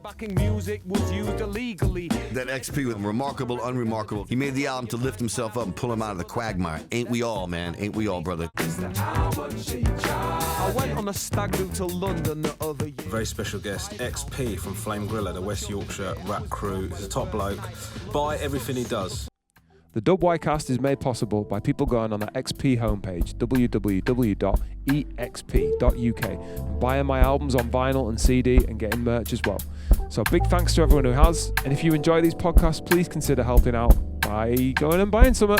Backing music was used illegally. That XP was remarkable, unremarkable. He made the album to lift himself up and pull him out of the quagmire. Ain't we all, man? Ain't we all, brother? I went on a stag do to London the other year. Very special guest, XP from Flame Griller, the West Yorkshire rap crew. He's a top bloke. Buy everything he does. The WYcast is made possible by people going on the XP homepage, www.exp.uk, and buying my albums on vinyl and CD and getting merch as well. So big thanks to everyone who has, and if you enjoy these podcasts, please consider helping out by going and buying some.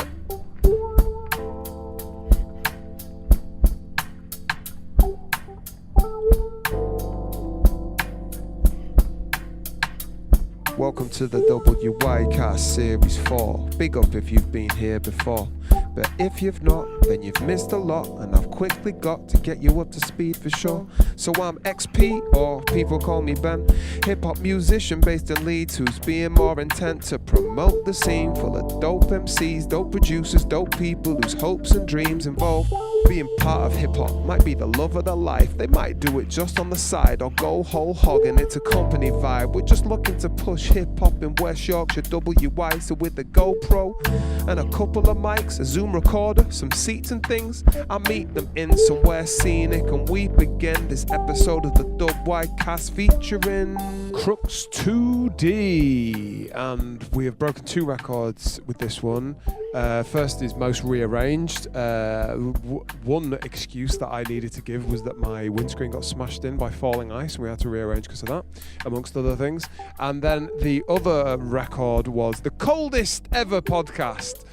Welcome to the WYcast Series 4. Big up if you've been here before. But if you've not, then you've missed a lot, and I've quickly got to get you up to speed for sure. So I'm XP, or people call me Ben, hip-hop musician based in Leeds, who's being more intent to promote the scene full of dope MCs, dope producers, dope people whose hopes and dreams involve being part of hip-hop. Might be the love of their life, they might do it just on the side, or go whole hog and it's a company vibe. We're just looking to push hip-hop in West Yorkshire, WY, so with a GoPro and a couple of mics, a Zoom recorder, some seats and things, I meet them in somewhere scenic, and we begin this episode of the WYcast featuring Crooks 2D, and we have broken 2 records with this one. First is most rearranged. One excuse that I needed to give was that my windscreen got smashed in by falling ice, and we had to rearrange because of that, amongst other things. And then the other record was the coldest ever podcast,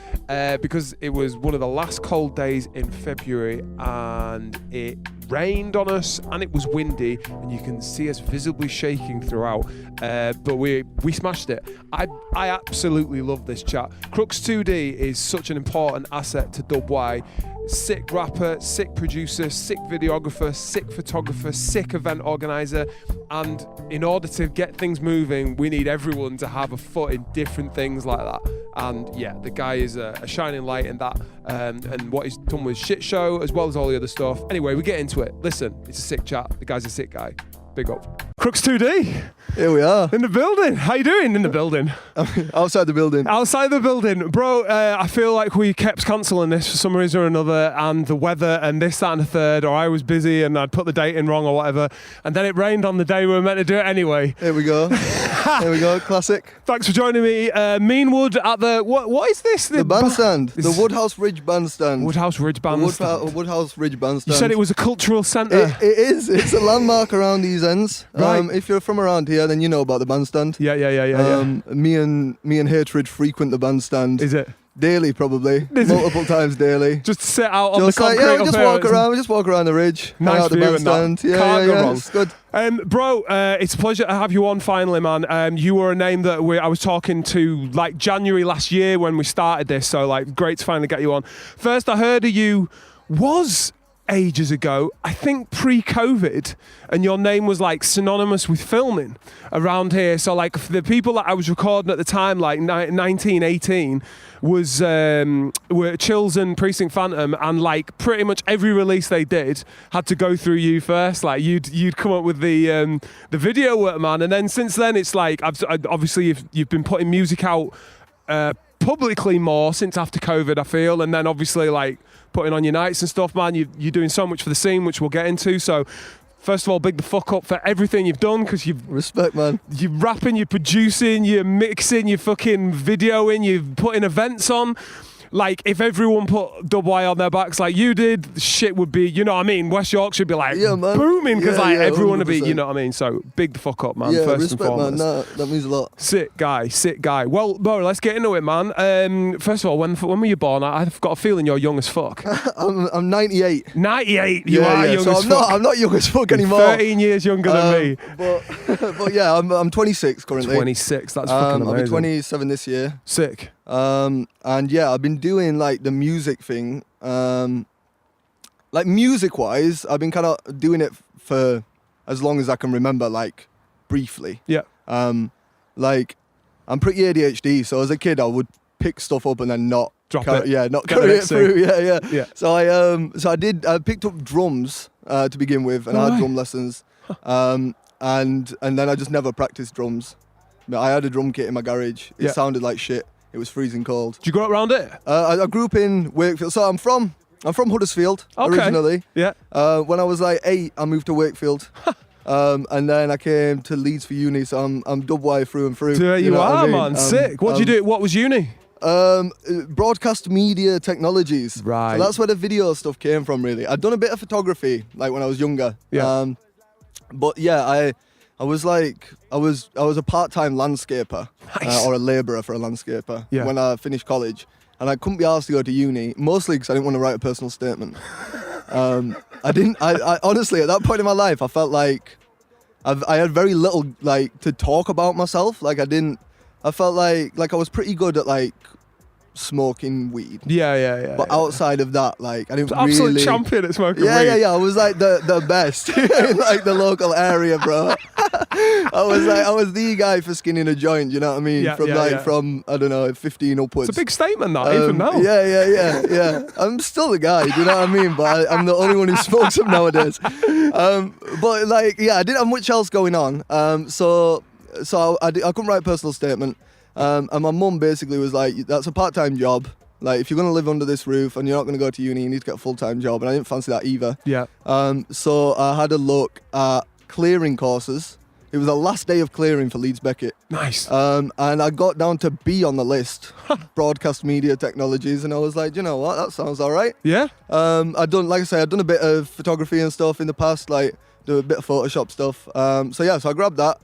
because it was one of the last cold days in February, and it rained on us and it was windy, and you can see us visibly shaking throughout, but we smashed it. I absolutely love this chat. Crooks 2D is such an important asset to WY. Sick rapper, sick producer, sick videographer, sick photographer, sick event organizer, and in order to get things moving, we need everyone to have a foot in different things like that. And yeah, the guy is a shining light in that, and what he's done with Shxtshow as well as all the other stuff. Anyway, we get into it. Listen, it's a sick chat. The guy's a sick guy. Big up. Crooks 2D. Here we are. In the building. How you doing in the building? Outside the building. Outside the building. Bro, I feel like we kept cancelling this for some reason or another, and the weather and this, that and the third, or I was busy and I'd put the date in wrong or whatever, and then it rained on the day we were meant to do it anyway. Here we go. Here we go. Classic. Thanks for joining me. Meanwood at the... What is this? The Bandstand. The Woodhouse Ridge Bandstand. Woodhouse Ridge Bandstand. Woodhouse Ridge Bandstand. You said it was a cultural centre. It is. It's a landmark around these ends. Right. If you're from around here, then you know about the Bandstand. Yeah. Me and Hatred frequent the Bandstand. Is it? Daily, probably. Multiple times daily. Just sit out on the concrete. Yeah, we just walk around the ridge. Nice view the Bandstand. Yeah, can't go wrong. It's good. Bro, it's a pleasure to have you on finally, man. You were a name that I was talking to like January last year when we started this, so like great to finally get you on. First I heard of you was ages ago, I think pre-COVID, and your name was like synonymous with filming around here. So like the people that I was recording at the time, like 1918, were Chills and Precinct Phantom, and like pretty much every release they did had to go through you first. Like you'd come up with the video work, man, and then since then it's like obviously you've been putting music out publicly more since after COVID, I feel, and then obviously like putting on your nights and stuff, man. You're doing so much for the scene, which we'll get into. So first of all, big the fuck up for everything you've done, because you've... Respect, man. You're rapping, you're producing, you're mixing, you're fucking videoing, you're putting events on. Like, if everyone put WY on their backs like you did, shit would be, you know what I mean? West Yorkshire would be like booming, because everyone would be, you know what I mean? So, big the fuck up, man, first respect, and foremost. Man. That means a lot. Sick guy. Well, bro, let's get into it, man. First of all, when were you born? I've got a feeling you're young as fuck. I'm 98. 98? You are young as fuck. I'm not young as fuck anymore. 13 years younger than me. But yeah, I'm 26 currently. 26, that's fucking amazing. I'll be 27 this year. Sick. And yeah, I've been doing like the music thing. Like music wise, I've been kind of doing it for as long as I can remember, like briefly. Yeah. Like I'm pretty ADHD, so as a kid I would pick stuff up and then not drop it. Yeah, not carry it through. Yeah. So I picked up drums to begin with, and I had drum lessons. and then I just never practiced drums. But I had a drum kit in my garage. It Yeah. sounded like shit. It was freezing cold. Did you grow up around it? I grew up in Wakefield, so I'm from Huddersfield Okay. originally. Yeah. When I was like 8, I moved to Wakefield, and then I came to Leeds for uni. So I'm WY through and through. There you know what I are, mean? man. Sick. What did you do? What was uni? Broadcast media technologies. Right. So that's where the video stuff came from, really. I'd done a bit of photography, like when I was younger. Yeah. But yeah, I was a part-time landscaper, Nice. or a labourer for a landscaper Yeah. when I finished college, and I couldn't be asked to go to uni, mostly because I didn't want to write a personal statement. I honestly, at that point in my life, I felt like I had very little like to talk about myself. Like I felt like I was pretty good at like smoking weed. Yeah. But outside of that, like I didn't Absolute really. champion at smoking Yeah, weed. I was like the best in like the local area, bro. I was the guy for skinning a joint. You know what I mean? Yeah, From I don't know 15 upwards. It's a big statement, that, even now. Yeah. I'm still the guy. Do you know what I mean? But I'm the only one who smokes them nowadays. But like, yeah, I didn't have much else going on. So I couldn't write a personal statement. And my mum basically was like, that's a part-time job. Like, if you're going to live under this roof and you're not going to go to uni, you need to get a full-time job. And I didn't fancy that either. Yeah. So I had a look at clearing courses. It was the last day of clearing for Leeds Beckett. Nice. And I got down to B on the list, broadcast media technologies. And I was like, you know what? That sounds all right. Yeah. I'd done a bit of photography and stuff in the past, like do a bit of Photoshop stuff. So I grabbed that,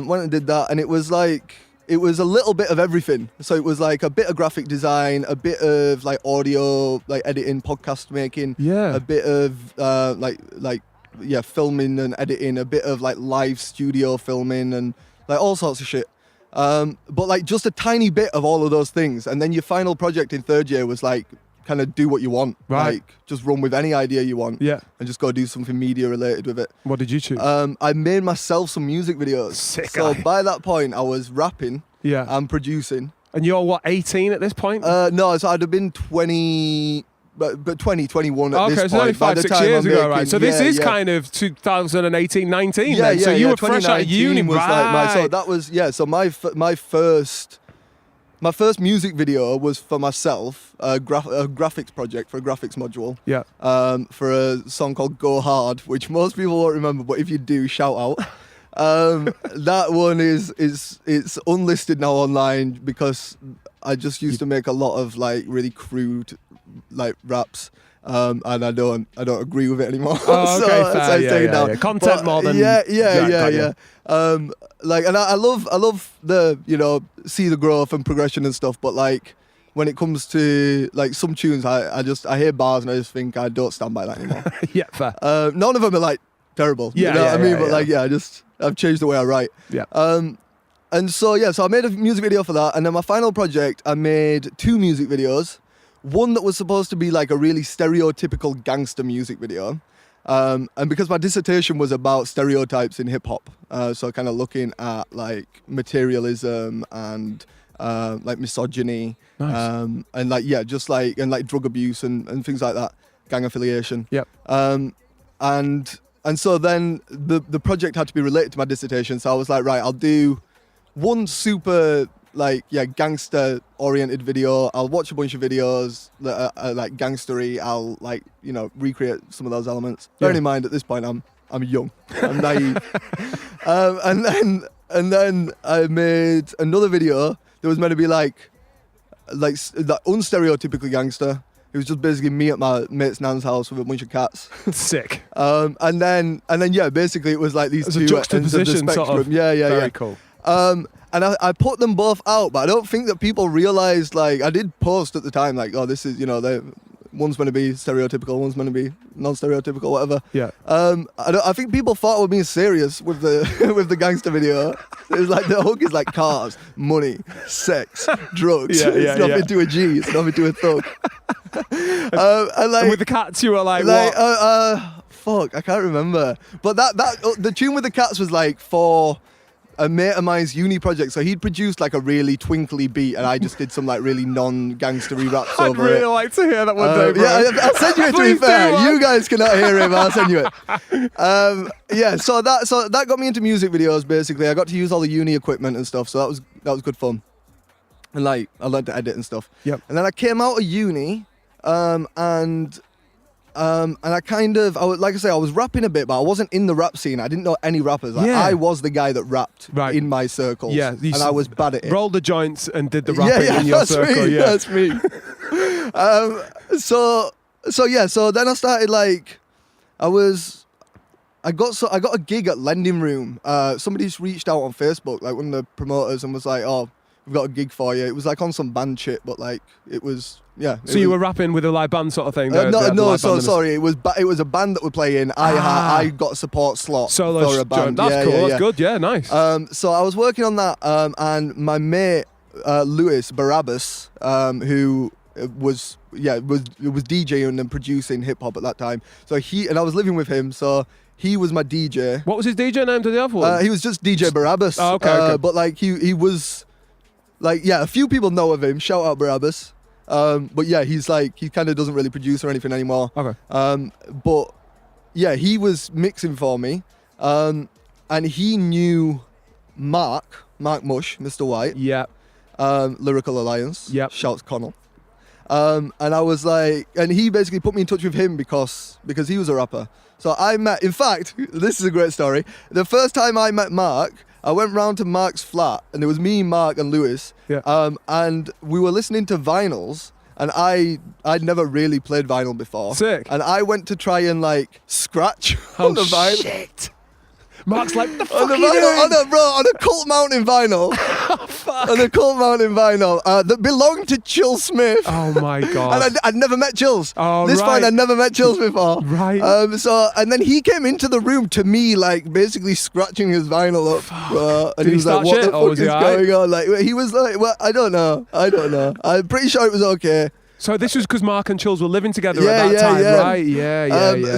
went and did that. And it was a little bit of everything. So it was like a bit of graphic design, a bit of like audio, like editing, podcast making, Yeah. a bit of filming and editing, a bit of like live studio filming and like all sorts of shit. But like just a tiny bit of all of those things. And then your final project in third year was like kind of do what you want. Right. Like just run with any idea you want. Yeah. And just go do something media related with it. What did you choose? I made myself some music videos. Sick So guy. by that point, I was rapping Yeah. and producing. And you're what, 18 at this point? No, so I'd have been 20, but 20, 21 at Okay, this so point. only By the 5-6 time years I'm ago, making- right? So this yeah, is yeah. kind of 2018, 19 Yeah, then. So you were fresh out of 2019 uni, was right? so that was, so my first music video was for myself, a graphics project for a graphics module. Yeah. For a song called Go Hard, which most people won't remember, but if you do, shout out. That one it's unlisted now online because I just used to make a lot of like really crude like raps. And I don't agree with it anymore. Oh, okay, so fair. I take it down. Yeah. Content more than yeah. got you. Like, and I love the see the growth and progression and stuff. But like when it comes to like some tunes, I hear bars and I just think I don't stand by that anymore. Yeah, fair. None of them are like terrible. Yeah, you know yeah, what I mean? yeah, But yeah. like I've changed the way I write. Yeah. And so I made a music video for that, and then my final project, I made 2 music videos. One that was supposed to be like a really stereotypical gangster music video. And because my dissertation was about stereotypes in hip hop, so kind of looking at like materialism and like misogyny, Nice. and like and drug abuse and things like that, gang affiliation. Yep. And so then the project had to be related to my dissertation, so I was like, right, I'll do one super gangster oriented video. I'll watch a bunch of videos that are like gangstery. I'll recreate some of those elements. Bearing in mind at this point I'm young, I'm naive. and then I made another video that was meant to be like unstereotypically gangster. It was just basically me at my mate's nan's house with a bunch of cats. Sick. And then basically it was like these It's a two ends of the juxtaposition, spectrum. sort of. Yeah. Very cool. And I put them both out, but I don't think that people realised, like, I did post at the time, like, oh, this is, one's meant to be stereotypical, one's meant to be non-stereotypical, whatever. Yeah. I think people thought we were being serious with the with the gangster video. It was like, the hook is like cars, money, sex, drugs. Yeah, it's nothing to a G, it's nothing to a thug. And with the cats, you were like what? Fuck, I can't remember. But that the tune with the cats was like for a mate of mine's uni project. So he'd produced like a really twinkly beat, and I just did some like really non-gangstery raps I'd over really it. like to hear that one day, bro. Yeah, I'll send you it. To be Please do, fair, man. you guys cannot hear it, but I'll send you it. Yeah, so that got me into music videos. Basically, I got to use all the uni equipment and stuff. So that was good fun. And like I learned to edit and stuff. Yep. And then I came out of uni, and I kind of, like I say, I was rapping a bit, but I wasn't in the rap scene. I didn't know any rappers. Like, Yeah. I was the guy that rapped Right. in my circles. Yeah, and I was bad at it. Rolled the joints and did the rapping in your that's circle. me, Yeah, that's me. So then I started like, I got a gig at Lending Room. Somebody just reached out on Facebook, like one of the promoters, and was like, "Oh, we've got a gig for you." It was like on some band shit, but like it was, yeah. So you were rapping with a live band sort of thing? Sorry, it was a band that were playing. I got a support slot Solo for a band. That's cool. That's good. Yeah, nice. So I was working on that, and my mate Lewis Barabbas, who was DJing and producing hip hop at that time. So I was living with him, so he was my DJ. What was his DJ name to the other one? He was just DJ Barabbas. Oh, okay. But like he was, like, yeah, a few people know of him. Shout out Barabbas. But yeah, he kind of doesn't really produce or anything anymore. Okay. But yeah, he was mixing for me, and he knew Mark Mush, Mr. White. Yeah. Lyrical Alliance. Yep. Shouts Connell. And I was like, and he basically put me in touch with him because he was a rapper. So I met, in fact, this is a great story. The first time I met Mark, I went round to Mark's flat, and it was me, Mark, and Lewis. Yeah. And we were listening to vinyls, and I'd never really played vinyl before. Sick. And I went to try and like scratch on the vinyl. Shit. Mark's like, the fuck On are you doing? on a Cult Mountain vinyl. On a Cult Mountain vinyl that belonged to Chill Smith. Oh my god. And I'd never met Chills. Oh, This right. fine, I'd never met Chills before. Right. And then he came into the room to me, like, basically scratching his vinyl up. And Did he was start like, what shit, the or fuck was is he alright? going on? Like, he was like, well, I don't know. I'm pretty sure it was okay. So this was because Mark and Chills were living together Yeah, at that yeah, time, yeah. right? Yeah.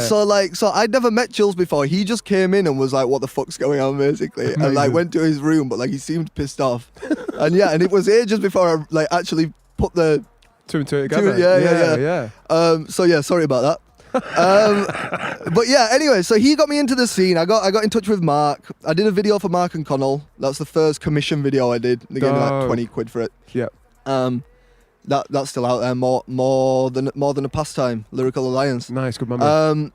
So I'd never met Chills before. He just came in and was like, what the fuck's going on, basically? And like went to his room, but like he seemed pissed off. and it was ages before I like actually put the Two and two together. Yeah. Sorry about that. But yeah, anyway, so he got me into the scene. I got in touch with Mark. I did a video for Mark and Connell. That's the first commission video I did. They gave me like 20 quid for it. Yeah. That's still out there. More than a pastime. Lyrical Alliance. Nice, good memory.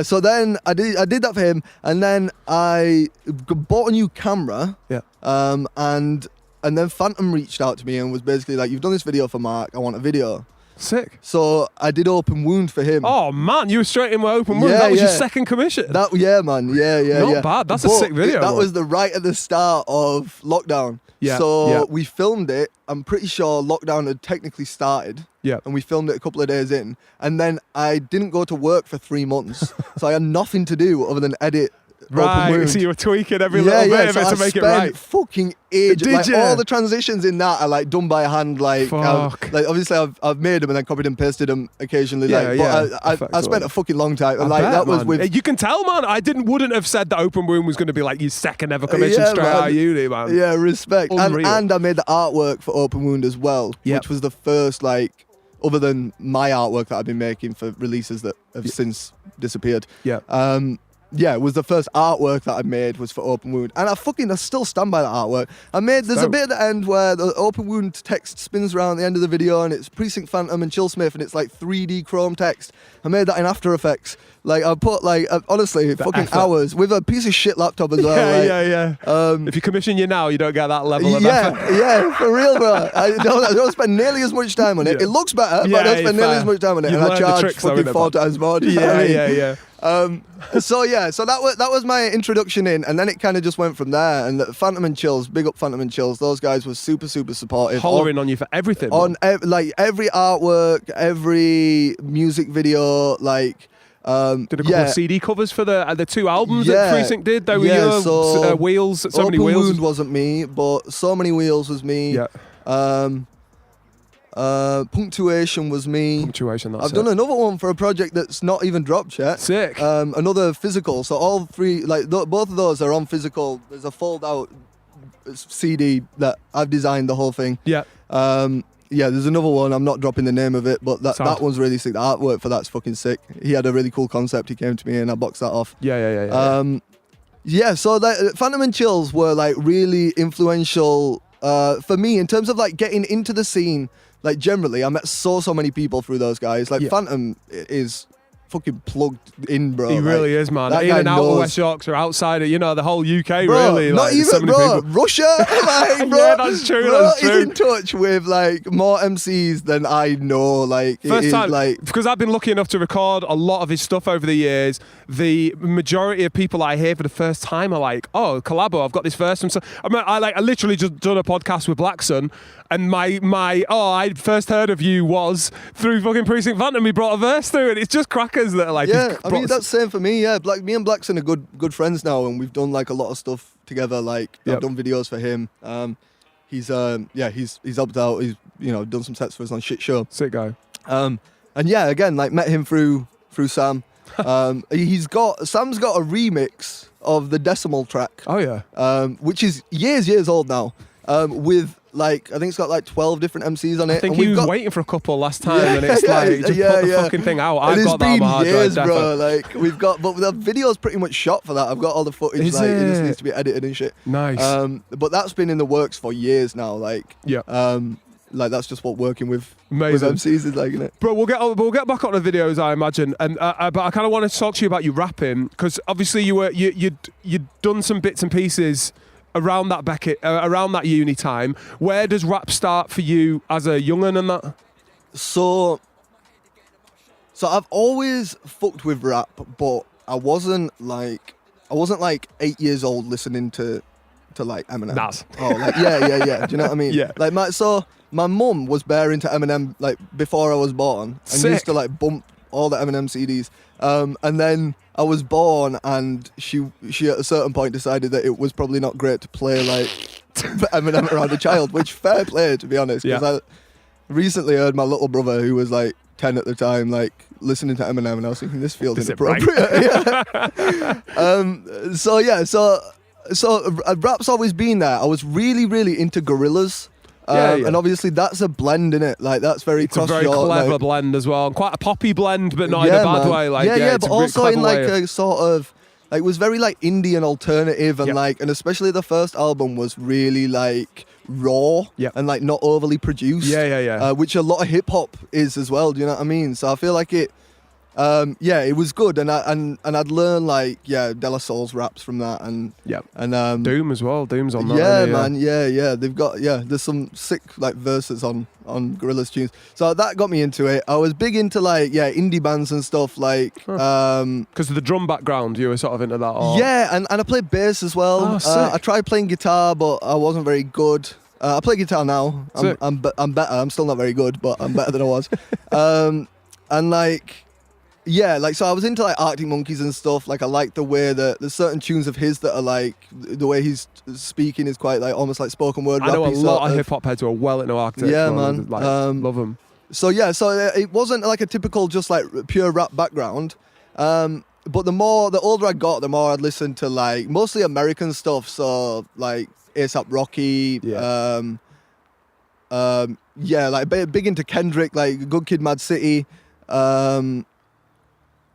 So then I did that for him, and then I bought a new camera. Yeah. And then Phantom reached out to me and was basically like, "You've done this video for Mark. I want a video." Sick. So I did Open Wound for him. Oh man, you were straight in with Open Wound. Yeah, That was your yeah. second commission. Man. Not bad. That's a sick video, That man. was right at the start of lockdown. Yeah, So yeah. we filmed it. I'm pretty sure lockdown had technically started. Yeah. And we filmed it a couple of days in. And then I didn't go to work for 3 months. So I had nothing to do other than edit Open Right, Wound. so you were tweaking every little bit of it to make it right. I spent fucking ages. Did Like you? all the transitions in that are like done by hand. Like, Fuck. like obviously I've made them and then copied and pasted them occasionally. Yeah, like, yeah. But I spent a fucking long time. And I like bet, that was man. with. You can tell, man. I wouldn't have said that Open Wound was going to be like your second ever commission straight out of uni, man. Yeah, respect. Unreal. And I made the artwork for Open Wound as well, Yep. which was the first, like, other than my artwork that I've been making for releases that have since disappeared. Yeah. It was the first artwork that I made was for Open Wound. And I still stand by that artwork. There's a bit at the end where the Open Wound text spins around the end of the video and it's Precinct Phantom and Chill Smith and it's like 3D chrome text. I made that in After Effects. Like, I put honestly, fucking effort. hours with a piece of shit laptop as well. Yeah. If you commission you now, you don't get that level of effort. Yeah, for real, bro. I don't spend nearly as much time on it. Yeah. It looks better, Yeah, but I don't spend nearly fair. as much time on it. You've and I learned the charge tricks, though, fucking innit, 4 times more. Do you know what I mean? Yeah. So that was my introduction in, and then it kind of just went from there. And Phantom and Chills, big up Phantom and Chills. Those guys were super, super supportive. Hollering on you for everything. On every artwork, every music video, like. Did a couple of CD covers for the 2 albums that Precinct did. They were your Wheels. So Many Open Wheels. Wound wasn't me, but So Many Wheels was me. Yeah. Punctuation was me. Punctuation, that's I've done it. another one for a project that's not even dropped yet. Sick. Another physical. So all three, like both of those are on physical. There's a fold-out CD that I've designed the whole thing. Yeah. Yeah, there's another one. I'm not dropping the name of it, but that Sound. one's really sick. The artwork for that's fucking sick. He had a really cool concept. He came to me and I boxed that off. Yeah. Yeah, so that, Phantom and Chills were like really influential for me in terms of like getting into the scene. Like generally, I met so many people through those guys. Like Yeah. Phantom is fucking plugged in, bro. He Like, really is, man. that In guy and out of knows. West Yorkshire, outside of, the whole UK, Bro, really. not like, so even, many bro. people. Russia, like, bro. Yeah, that's true, Bro that's true. is in touch with like more MCs than I know. Like, it First is, time, like, because I've been lucky enough to record a lot of his stuff over the years. The majority of people I hear for the first time are like, "Oh, collabo! I've got this verse." I literally just done a podcast with Black Sun, and I first heard of you was through fucking Precinct Phantom. He brought a verse through, and it's just crackers that are like, yeah. I mean, brought- that's the same for me. Yeah, me and Blackson are good friends now, and we've done like a lot of stuff together. Like, Yep. I've done videos for him. He's helped out. He's done some sets for us on Shxtshow. sick guy. And yeah, again, like met him through Sam. Sam's got a remix of the Decimal track, Oh yeah. which is years old now, with like I think it's got like 12 different MCs on it. I think and he we've was got, waiting for a couple last time, Yeah, and it's like, just put the fucking thing out. And I've it's got that on been my hard years, drive, bro. definitely. Like we've got, but the video's pretty much shot for that. I've got all the footage. Is like it just it? needs to be edited and shit. Nice. But that's been in the works for years now. Like, Yeah. like that's just what working with Amazing. MCs is like, innit? Bro, we'll get back on the videos, I imagine, and but I kind of want to talk to you about your rapping, because obviously you'd done some bits and pieces around that around that uni time. Where does rap start for you as a young'un and that? So I've always fucked with rap, but I wasn't like 8 years old listening to like Eminem. Nas. Oh, like yeah. Do you know what I mean? Yeah. Like my mum was bare into Eminem like before I was born, and Sick. used to like bump all the Eminem CDs. And then I was born, and she at a certain point decided that it was probably not great to play like Eminem around a child, which fair play, to be honest. Because Yeah. I recently heard my little brother, who was like 10 at the time, like listening to Eminem, and I was thinking this feels Is it right? inappropriate. Yeah. So rap's always been there. I was really into Gorillaz. Yeah. And obviously that's a blend in it. Like that's very It's a very cross-your, clever like, blend as well, and quite a poppy blend, but not in a bad man. way. Like, yeah, it's but a really also in clever like way of- a sort of like it was very like indie and alternative, and Yeah. like, and especially the first album was really like raw, Yeah. and like not overly produced. Yeah. Which a lot of hip hop is as well. Do you know what I mean? So I feel like it. It was good, and I'd learn like De La Soul's raps from that, and Doom as well. Doom's on that. yeah, isn't he? man, yeah. They've got there's some sick like verses on Gorillaz tunes. So that got me into it. I was big into like indie bands and stuff like Because of the drum background, you were sort of into that. Or... yeah, and I played bass as well. Oh, sick. I tried playing guitar, but I wasn't very good. I play guitar now. Sick. I'm better. I'm still not very good, but I'm better than I was. And like. Yeah, like so I was into like Arctic Monkeys and stuff. Like I like the way that there's certain tunes of his that are like the way he's speaking is quite like almost like spoken word. I know a rappy lot sort of hip hop heads who are well into Arctic. Yeah, well, man. Like, love them. So it wasn't like a typical just like pure rap background. But the older I got, the more I'd listen to like mostly American stuff. So like A$AP Rocky. Like big into Kendrick, like Good Kid, Mad City.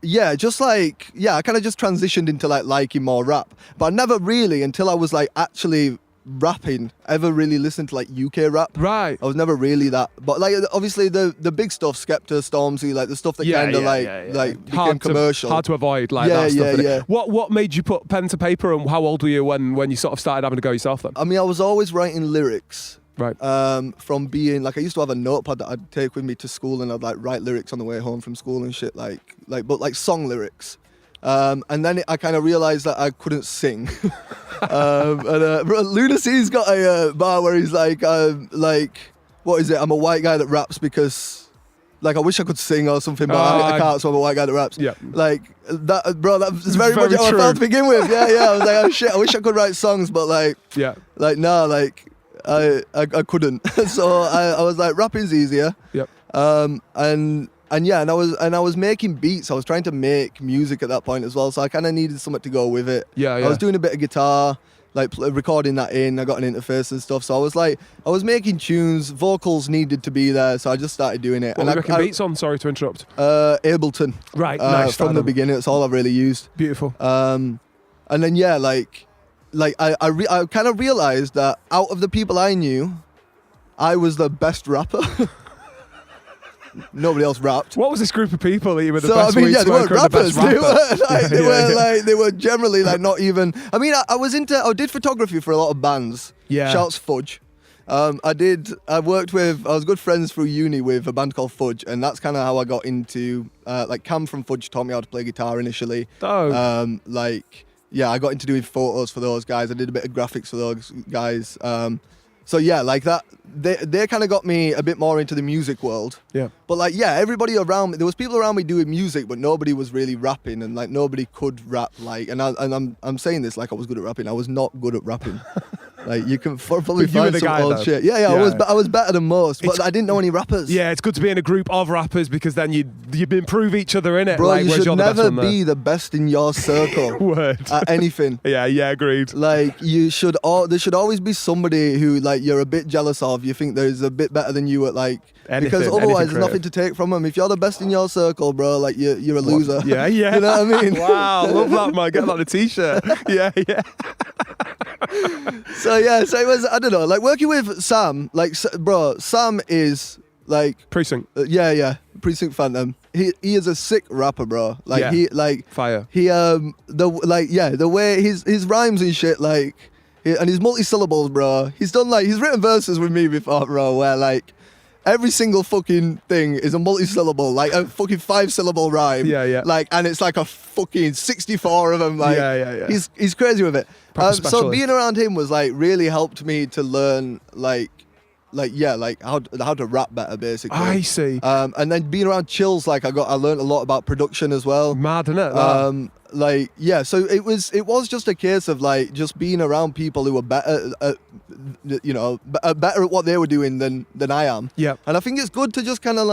Just like, I kind of just transitioned into like liking more rap. But I never really, until I was like actually rapping, ever really listened to like UK rap. Right. I was never really that. But like, obviously the big stuff, Skepta, Stormzy, like the stuff that kind of like became commercial. Hard to avoid, like that stuff. innit? Yeah. What made you put pen to paper, and how old were you when you sort of started having to go yourself then? I mean, I was always writing lyrics. Right. From being like, I used to have a notepad that I'd take with me to school, and I'd like write lyrics on the way home from school and shit, but song lyrics. And then I kind of realized that I couldn't sing. Lunacy's got a bar where he's like, what is it? I'm a white guy that raps because, like, I wish I could sing or something, but I can't, so I'm a white guy that raps. Yeah. Like that, bro. That's very much very how I true. felt to begin with. Yeah. I was like, oh shit, I wish I could write songs, but like, Yeah. like no, like. I couldn't. So I was like, rapping's easier. Yep. And I was making beats. I was trying to make music at that point as well. So I kind of needed something to go with it. Yeah. I was doing a bit of guitar, like recording that in. I got an interface and stuff. So I was making tunes. Vocals needed to be there. So I just started doing it. What were you making I beats on? Sorry to interrupt. Ableton. Right. Nice. From the beginning. It's all I've really used. Beautiful. And then I kind of realized that out of the people I knew, I was the best rapper. Nobody else rapped. What was this group of people that you were the So best I mean, weed yeah, they weren't smoker and the rappers. best rapper? They were generally like not even. I mean, I did photography for a lot of bands. Yeah. Shouts Fudge. I was good friends through uni with a band called Fudge, and that's kind of how I got into. Like Cam from Fudge taught me how to play guitar initially. Oh. I got into doing photos for those guys. I did a bit of graphics for those guys. So yeah, like that, they kind of got me a bit more into the music world. Yeah. But like, yeah, everybody around me, there was people around me doing music, but nobody was really rapping, and like nobody could rap. Like, and I'm saying this like I was good at rapping. I was not good at rapping. Like you can probably But you were find the some guy, old though. shit. Yeah, I was better than most, but I didn't know any rappers. Yeah, it's good to be in a group of rappers because then you improve each other, innit? Bro, like, you whereas should you're the best never one there. be the best in your circle Word. at anything. Yeah, agreed. Like there should always be somebody who like you're a bit jealous of. You think there's a bit better than you at like Anything, because otherwise anything there's nothing to take from them. If you're the best in your circle, bro, like you're a loser. Yeah. You know what I mean? Wow, love that, man. Get that on a t-shirt. Yeah. So it was, I don't know, like working with Sam, like bro, Sam is like Precinct. Precinct Phantom. He is a sick rapper, bro. Like Yeah. he like Fire. he the way his rhymes and shit like and his multi-syllables, bro. He's written verses with me before, bro, where like every single fucking thing is a multi-syllable, like a fucking 5-syllable rhyme. Yeah. Like, and it's like a fucking 64 of them. Like, Yeah. He's crazy with it. Proper So specialist. being around him was like really helped me to learn how to rap better, basically. I see. And then being around Chills, like I learned a lot about production as well. Mad, innit? So it was just a case of like just being around people who were better better at what they were doing than I am. Yeah. And I think it's good to just kind of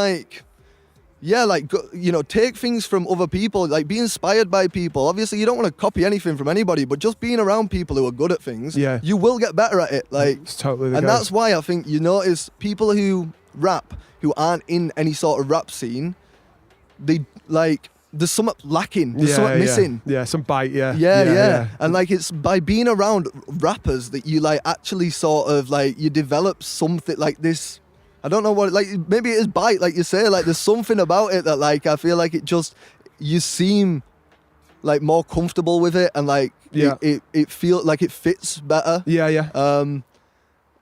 take things from other people, like be inspired by people. Obviously you don't want to copy anything from anybody, but just being around people who are good at things, Yeah. you will get better at it. Like, It's totally the and case. that's why I think you notice people who rap who aren't in any sort of rap scene, they like there's something lacking, there's something missing. Yeah, some bite, Yeah. And like it's by being around rappers that you like actually sort of like you develop something like this. I don't know what, like maybe it is bite, like you say, like there's something about it that like I feel like it just, you seem like more comfortable with it and like it feels like it fits better. Yeah.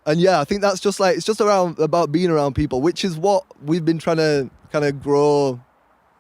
And yeah, I think that's just like, it's just about being around people, which is what we've been trying to kind of grow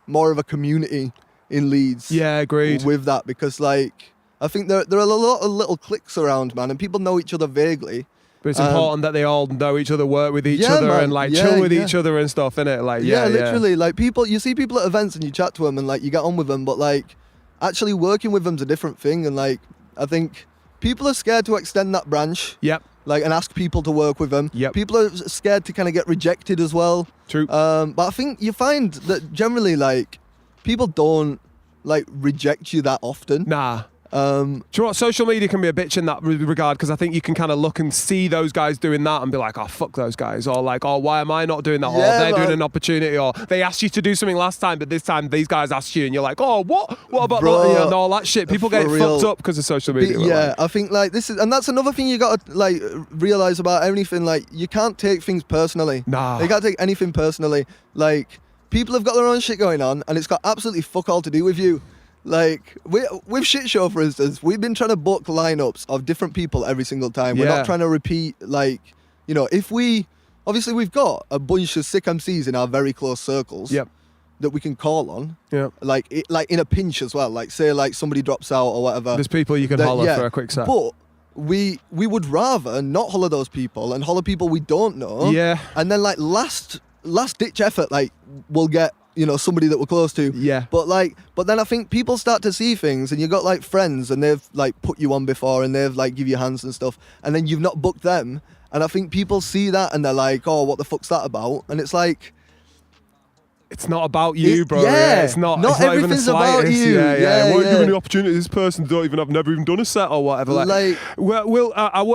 more of a community in Leeds. Yeah, agreed. With that, because like, I think there are a lot of little cliques around, man, and people know each other vaguely. But it's important that they all know each other, work with each Yeah, other, man. and like Yeah, chill with yeah. each other and stuff, innit? Like, Literally, like you see people at events and you chat to them and like you get on with them, but like actually working with them's a different thing. And like, I think people are scared to extend that branch. Yep. Like, and ask people to work with them. Yep. People are scared to kind of get rejected as well. True. But I think you find that generally, like, people don't like reject you that often. Nah. Do you know what? Social media can be a bitch in that regard, because I think you can kind of look and see those guys doing that and be like, oh, fuck those guys. Or like, oh, why am I not doing that? Or Yeah, they're doing man. an opportunity. Or they asked you to do something last time, but this time these guys asked you and you're like, oh, what? What about Bro, that? And all that shit. People get it for real. fucked up because of social media. Yeah, I think like this is, and that's another thing you got to like realize about anything. Like, you can't take things personally. Nah. You can't take anything personally. Like, people have got their own shit going on, and it's got absolutely fuck all to do with you. Like, with Shxtshow, for instance, we've been trying to book lineups of different people every single time. We're Yeah. not trying to repeat, like, you know, obviously we've got a bunch of sick MCs in our very close circles. Yep. That we can call on. Yeah. Like in a pinch as well. Like, say like somebody drops out or whatever. There's people you can That- holler yeah, for a quick set. But we would rather not holler those people and holler people we don't know. Yeah. And then like last last ditch effort, like we'll get somebody that we're close to. Yeah. But then I think people start to see things, and you got like friends, and they've like put you on before, and they've like give you hands and stuff, and then you've not booked them, and I think people see that, and they're like, oh, what the fuck's that about? And it's like, it's not about you, bro. Yeah. It's not. Not it's not even the everything's about slightest. you. Yeah. Yeah, Won't give yeah. any opportunity to this person. I've never even done a set or whatever.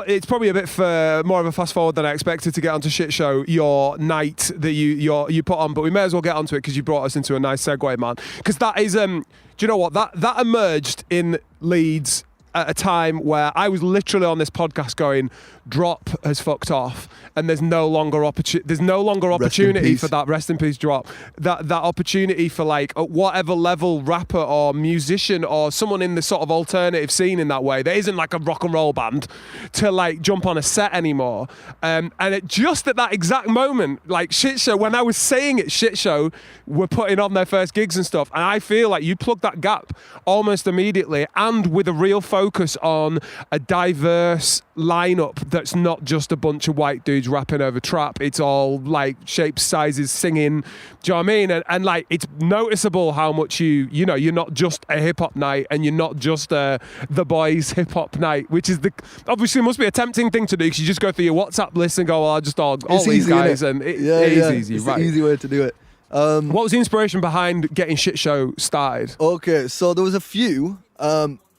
It's probably a bit more of a fast forward than I expected to get onto Shxtshow, your night that you put on, but we may as well get onto it because you brought us into a nice segue, man. Because that is, do you know what that emerged in Leeds at a time where I was literally on this podcast going, Drop has fucked off, and there's no longer opportunity for that. Rest in peace, Drop. That opportunity for like at whatever level rapper or musician or someone in the sort of alternative scene in that way that isn't like a rock and roll band to like jump on a set anymore. And it just at that exact moment, like Shxtshow, when I was saying it, Shxtshow were putting on their first gigs and stuff, and I feel like you plugged that gap almost immediately, and with a real focus on a diverse lineup that's not just a bunch of white dudes rapping over trap. It's all like shapes, sizes, singing. Do you know what I mean? And like it's noticeable how much you're not just a hip hop night, and you're not just the boys hip hop night, which is obviously must be a tempting thing to do because you just go through your WhatsApp list and go, well, I'll just all these easy, guys, innit? and it Yeah, is easy, it's right? the easy way to do it. What was the inspiration behind getting Shxtshow started? Okay, so there was a few.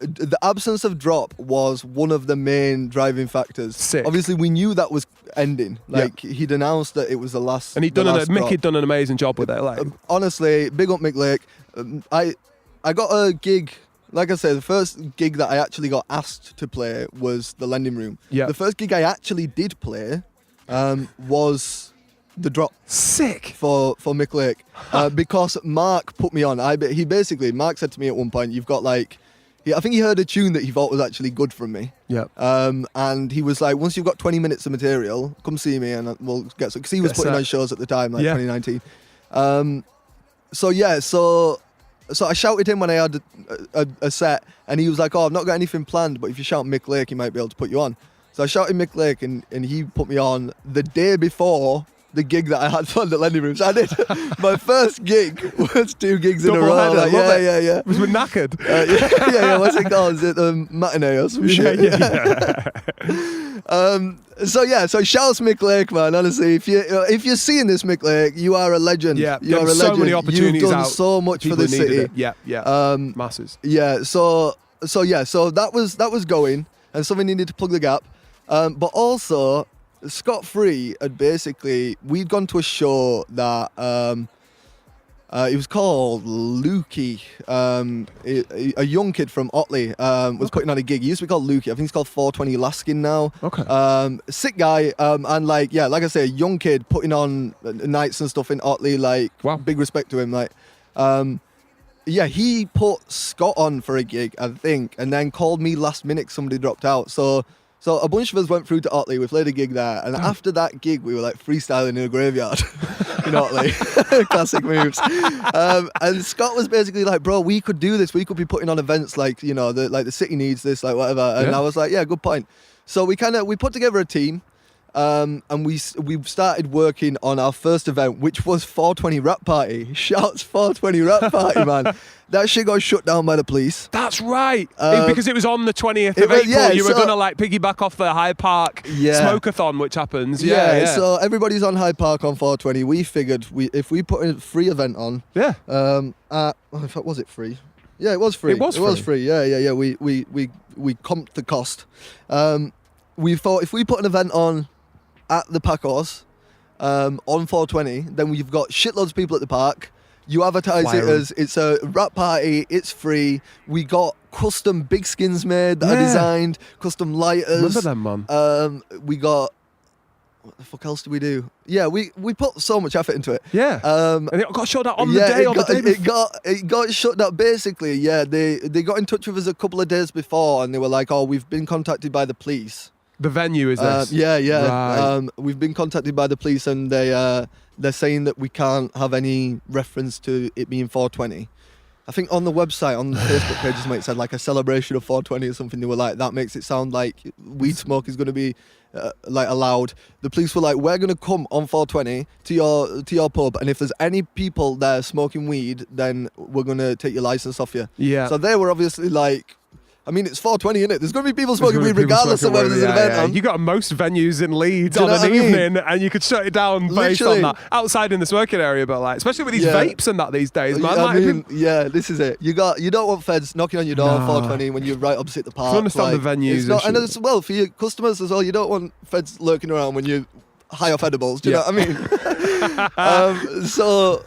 The absence of Drop was one of the main driving factors. Sick. Obviously, we knew that was ending. Like he'd announced that it was the last. And Mick had done an amazing job with it. Like honestly, big up Mick Lake. I got a gig. Like I said, the first gig that I actually got asked to play was the Lending Room. Yeah. The first gig I actually did play was the Drop. Sick. For Mick Lake. Because Mark put me on. Mark said to me at one point, you've got like, I think he heard a tune that he thought was actually good from me. Yeah. And he was like, once you've got 20 minutes of material, come see me and we'll get some. Because he was putting on shows at the time, like 2019. So I shouted him when I had a set, and he was like, oh, I've not got anything planned, but if you shout Mick Lake, he might be able to put you on. So I shouted Mick Lake, and he put me on the day before the gig that I had for the Lending Room. So I did. My first gig was 2 gigs in a row. Header, like, yeah. It was with Knackered. Yeah. What's it called? Is it matinee or some shit? Yeah. So shouts Mick Lake, man. Honestly, if you're seeing this, Mick Lake, you are a legend. Yeah, you are a legend. So many opportunities. You've done out. so much People for the city. It. Yeah. Masses. Yeah. So that was going, and something needed to plug the gap. But also, Scott Free had we'd gone to a show that it was called Lukey. A young kid from Otley was putting on a gig. He used to be called Lukey. I think he's called 420 Laskin now. Okay. Sick guy. And like I say, a young kid putting on nights and stuff in Otley. Like, wow. Big respect to him. Like, he put Scott on for a gig, I think, and then called me last minute. Somebody dropped out. So a bunch of us went through to Otley. We played a gig there, and after that gig, we were like freestyling in a graveyard in Otley. Classic moves. And Scott was basically like, "Bro, we could do this. We could be putting on events like the city needs this, like whatever." And I was like, "Yeah, good point." So we put together a team, and we started working on our first event, which was 420 Rap Party. Shouts 420 Rap Party, man. That shit got shut down by the police. That's right. Because it was on the 20th of April. Yeah, you were going to like piggyback off the Hyde Park Smokeathon, which happens. Yeah. So everybody's on Hyde Park on 420. We figured if we put a free event on. Yeah. Was it free? Yeah, it was free. It was free. Yeah. We comped the cost. We thought if we put an event on at the Pacos on 420, then we've got shitloads of people at the park. You advertise it as it's a rap party, it's free. We got custom big skins made that are designed, custom lighters. Remember them, man? We got, what the fuck else did we do? Yeah, we put so much effort into it. Yeah. And it got shut out on the day or the day before? It got shut down basically, yeah. They got in touch with us a couple of days before, and they were like, oh, we've been contacted by the police. The venue is this? Yeah. Right. We've been contacted by the police, and they're saying that we can't have any reference to it being 420. I think on the website, on the Facebook page, it said like a celebration of 420 or something. They were like, that makes it sound like weed smoke is going to be like allowed. The police were like, we're going to come on 420 to your pub, and if there's any people there smoking weed, then we're going to take your license off you. Yeah. So they were obviously like, I mean, it's 420, innit? There's going to be people smoking weed regardless of whether there's an event on. You got most venues in Leeds Do you on know an what I mean? evening, and you could shut it down based Literally. on that. Outside in the smoking area, but like, especially with these Yeah. vapes and that these days, man. I Like, mean, yeah, this is it. You don't want feds knocking on your door No. at 420 when you're right opposite the park. understand the venues It's not, and and shit. as well for your customers as well. You don't want feds lurking around when you're high off edibles. Do you know what I mean? So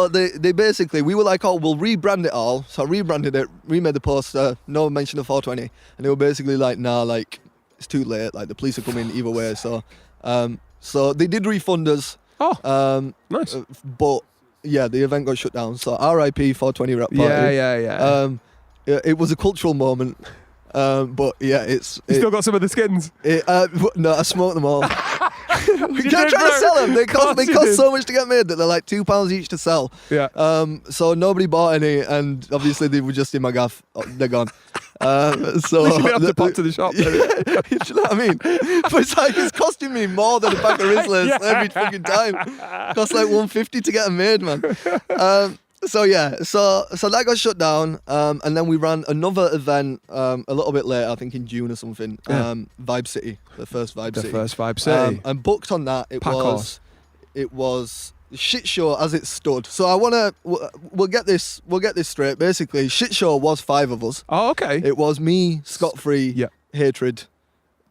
they basically, we were like, oh, we'll rebrand it all. So I rebranded it, remade the poster, no mention of 420, and they were basically like, nah, like it's too late. Like the police are coming either way. So they did refund us. Oh, nice. But yeah, the event got shut down. So RIP 420 rap party. Yeah. It was a cultural moment. But yeah, You still got some of the skins. no, I smoked them all. You Can't did, try to bro. sell them. They Of course cost you did. so much to get made that they're like £2 each to sell. Yeah. So nobody bought any, and obviously they were just in my gaff. Oh, they're gone. So You should have to pop to the shop. you know what I mean? But it's like it's costing me more than a pack of Rizzlers Yeah. every fucking time. Costs like $150 to get them made, man. So that got shut down, and then we ran another event a little bit later, I think in June or something. Yeah. Vibe City, the first Vibe The City. first Vibe City. And booked on that. Pack horse. It was Shxtshow as it stood. So we'll get this straight. Basically, Shxtshow was 5 of us. Oh, okay. It was me, Scott Free, Yeah. Hatred,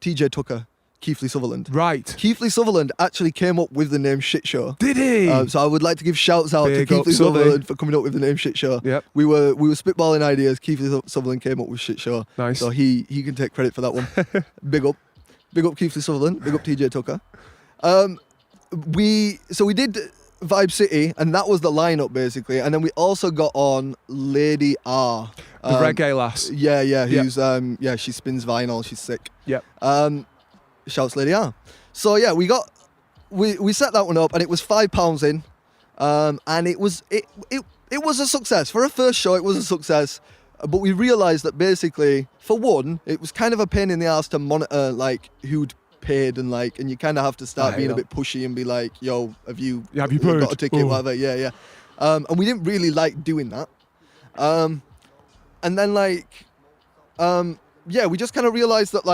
TJ Tucker, Keithley Sutherland. Right. Keithley Sutherland actually came up with the name Shxtshow. Did he? So I would like to give shouts out Big to up, Keithley Sully. Sutherland for coming up with the name Shxtshow. Yep. We were spitballing ideas. Keithley Sutherland came up with Shxtshow. Nice. So he can take credit for that one. Big up Keithley Sutherland. Big up TJ Tucker. We did Vibe City, and that was the lineup basically. And then we also got on Lady R. The reggae lass. Yeah. Who's she spins vinyl. She's sick. Yep. Shouts Lady R. So yeah, we set that one up, and it was £5 in, and it was a success for a first show. It was a success, but we realised that basically, for one, it was kind of a pain in the ass to monitor like who'd paid and you kind of have to start being a bit pushy and be like, yo, have you paid? got a ticket, Oh. whatever. Yeah. And we didn't really like doing that. And then we just kind of realised that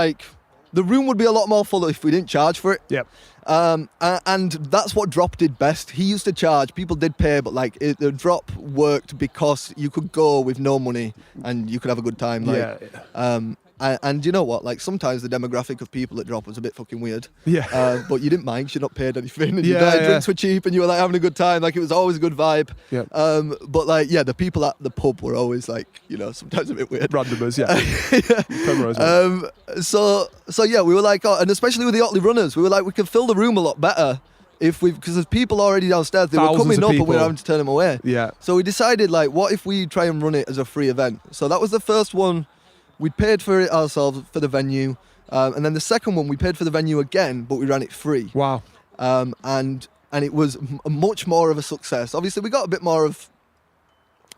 the room would be a lot more full if we didn't charge for it. Yep. And that's what Drop did best. He used to charge. People did pay, but the Drop worked because you could go with no money and you could have a good time. And you know what? Sometimes the demographic of people at Drop was a bit fucking weird. Yeah. But you didn't mind 'cause you're not paid anything. And Yeah. drinks were cheap and you were having a good time. It was always a good vibe. Yeah. But the people at the pub were always sometimes a bit weird. Randomers, yeah. Primrose, man. So yeah, we were and especially with the Otley runners, we were we could fill the room a lot better because there's people already downstairs. They Thousands were coming of up and we people. were having to turn them away. Yeah. So we decided what if we try and run it as a free event? So that was the first one. We paid for it ourselves for the venue, and then the second one we paid for the venue again, but we ran it free. Wow. And it was much more of a success. Obviously, we got a bit more of,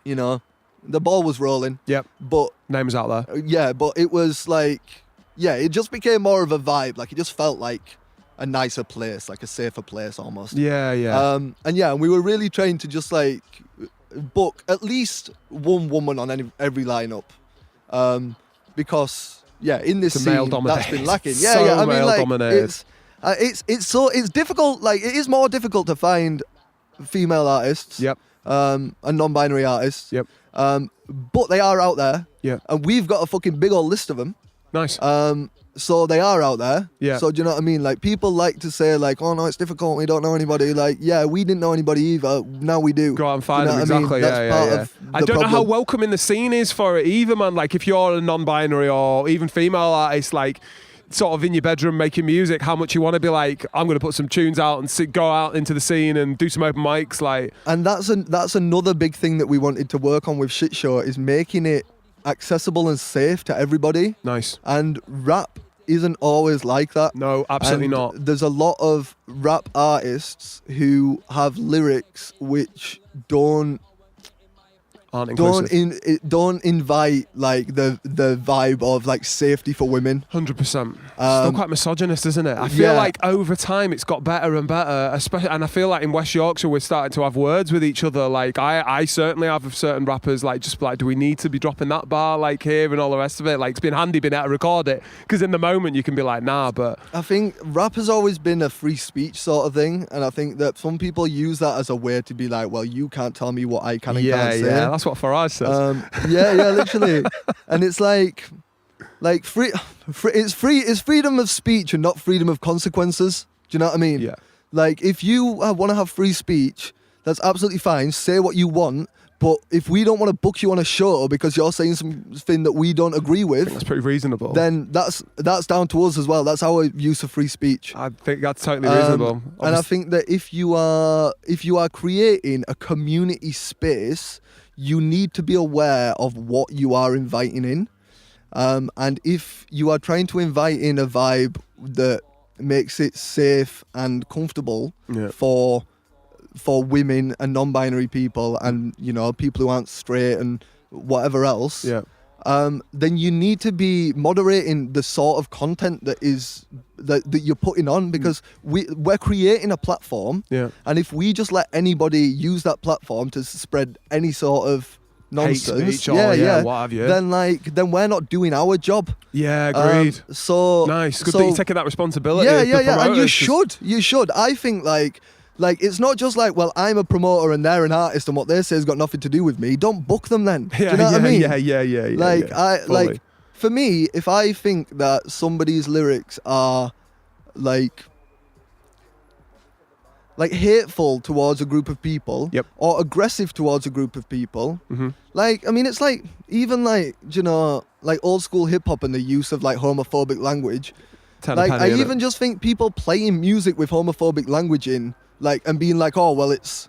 the ball was rolling. Yep. But Names out there. yeah, but it was it just became more of a vibe. It just felt like a nicer place, a safer place almost. Yeah. And we were really trying to just book at least one woman on every lineup, because in this It's male scene that's been dominated. lacking. So I mean, male dominated. it's difficult. It is more difficult to find female artists. Yep. And non-binary artists. Yep. But they are out there. Yeah. And we've got a fucking big old list of them. Nice. So they are out there. Yeah. So do you know what I mean? People like to say oh no, it's difficult. We don't know anybody. We didn't know anybody either. Now we do. Go out and find Do you them, know what I mean? exactly. That's part Yeah. of I the don't know how problem. welcoming the scene is for it either, man. If you're a non-binary or even female artist, sort of in your bedroom making music, how much you want to be I'm going to put some tunes out and go out into the scene and do some open mics, And that's another big thing that we wanted to work on with Shxtshow is making it accessible and safe to everybody. Nice. And rap isn't always like that. No, absolutely And not. There's a lot of rap artists who have lyrics which don't aren't inclusive. Don't invite like the vibe of like safety for women. 100%. Still quite misogynist, isn't it? I feel like over time it's got better and better, especially, and I feel like in West Yorkshire we're starting to have words with each other. Like I certainly have with certain rappers, like just like, do we need to be dropping that bar like here and all the rest of it? Like it's been handy being able to record it, because in the moment you can be like, nah, but I think rap has always been a free speech sort of thing, and I think that some people use that as a way to be like, well, you can't tell me what I can and can't say. Yeah, that's what Farage says. Yeah, literally. And it's like it's freedom of speech and not freedom of consequences. Do you know what I mean? Yeah. Like if you want to have free speech, that's absolutely fine. Say what you want. But if we don't want to book you on a show because you're saying something that we don't agree with, that's pretty reasonable. Then that's down to us as well. That's our use of free speech. I think that's totally reasonable. And I think that if you are creating a community space, you need to be aware of what you are inviting in. And if you are trying to invite in a vibe that makes it safe and comfortable for women and non-binary people and, you know, people who aren't straight and whatever else, then you need to be moderating the sort of content that you're putting on, because we're creating a platform, and if we just let anybody use that platform to spread any sort of nonsense, hate speech or what have you, then we're not doing our job. Yeah, agreed. So nice, good that you're taking that responsibility. And you should. I think like it's not just like, well, I'm a promoter and they're an artist and what they say has got nothing to do with me. Don't book them then. Do you know what I mean? Yeah. Like for me, if I think that somebody's lyrics are like hateful towards a group of people, or aggressive towards a group of people, like, I mean, it's like even like, you know, like old school hip hop and the use of like homophobic language. Like I even just think people playing music with homophobic language in, like, and being like, oh well, it's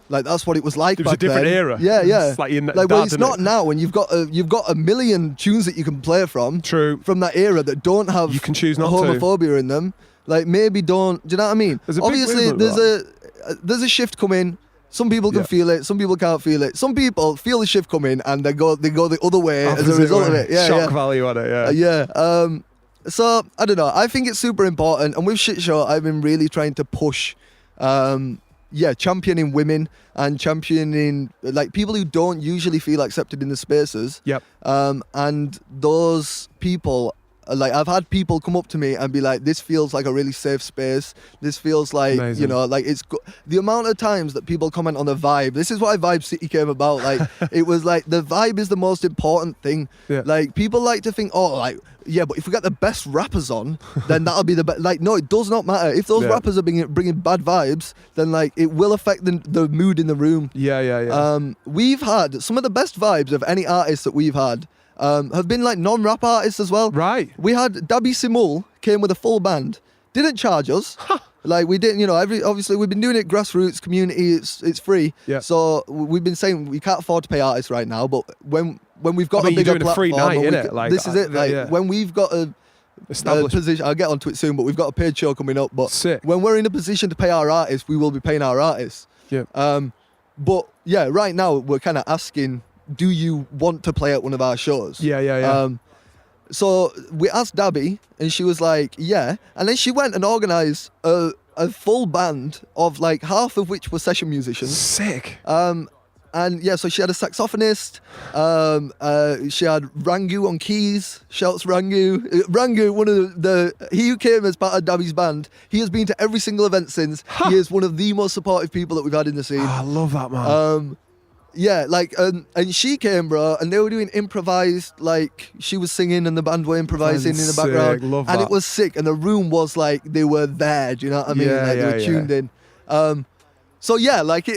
like that's what it was like. It was back a different then. era. Yeah. It's like well, it's not now, and you've got a million tunes that you can play from. True. From that era that don't have you can choose not homophobia in them. Like maybe don't. Do you know what I mean? Obviously, there's a shift coming. Some people can feel it. Some people can't feel it. Some people feel the shift coming and they go the other way as a result of it. Yeah, shock value on it. So I don't know. I think it's super important. And with Shxtshow, I've been really trying to push, championing women and championing like people who don't usually feel accepted in the spaces. And those people. Like I've had people come up to me and be like, this feels like a really safe space. This feels like, amazing. You know, like it's the amount of times that people comment on the vibe. This is why Vibe City came about. Like it was like the vibe is the most important thing. Like people like to think, oh, like, yeah, but if we get the best rappers on, then that'll be the best. Like, no, it does not matter. If those rappers are bringing bad vibes, then like it will affect the mood in the room. We've had some of the best vibes of any artist that we've had. Have been like non-rap artists as well. Right. We had Dabby Simul came with a full band. Didn't charge us. Like we didn't, you know, obviously we've been doing it grassroots community, it's free. So we've been saying we can't afford to pay artists right now, but when we've got a bigger you're doing platform, a free night, innit? Like, this is it. Like when we've got a position, I'll get onto it soon, but we've got a paid show coming up. But when we're in a position to pay our artists, we will be paying our artists. But yeah, right now we're kind of asking, do you want to play at one of our shows? So we asked Dabby and she was like, yeah. And then she went and organised a full band of like half of which were session musicians. Sick. And yeah, so she had a saxophonist. She had Rangu on keys. Shouts Rangu. Rangu, one of he who came as part of Dabby's band. He has been to every single event since. He is one of the most supportive people that we've had in the scene. I love that, man. Yeah, like, and she came, bro, and they were doing improvised, like, she was singing and the band were improvising in the background. Love and that. It was sick, and the room was like, they were there, do you know what I mean? Like, they were tuned in. So yeah, like,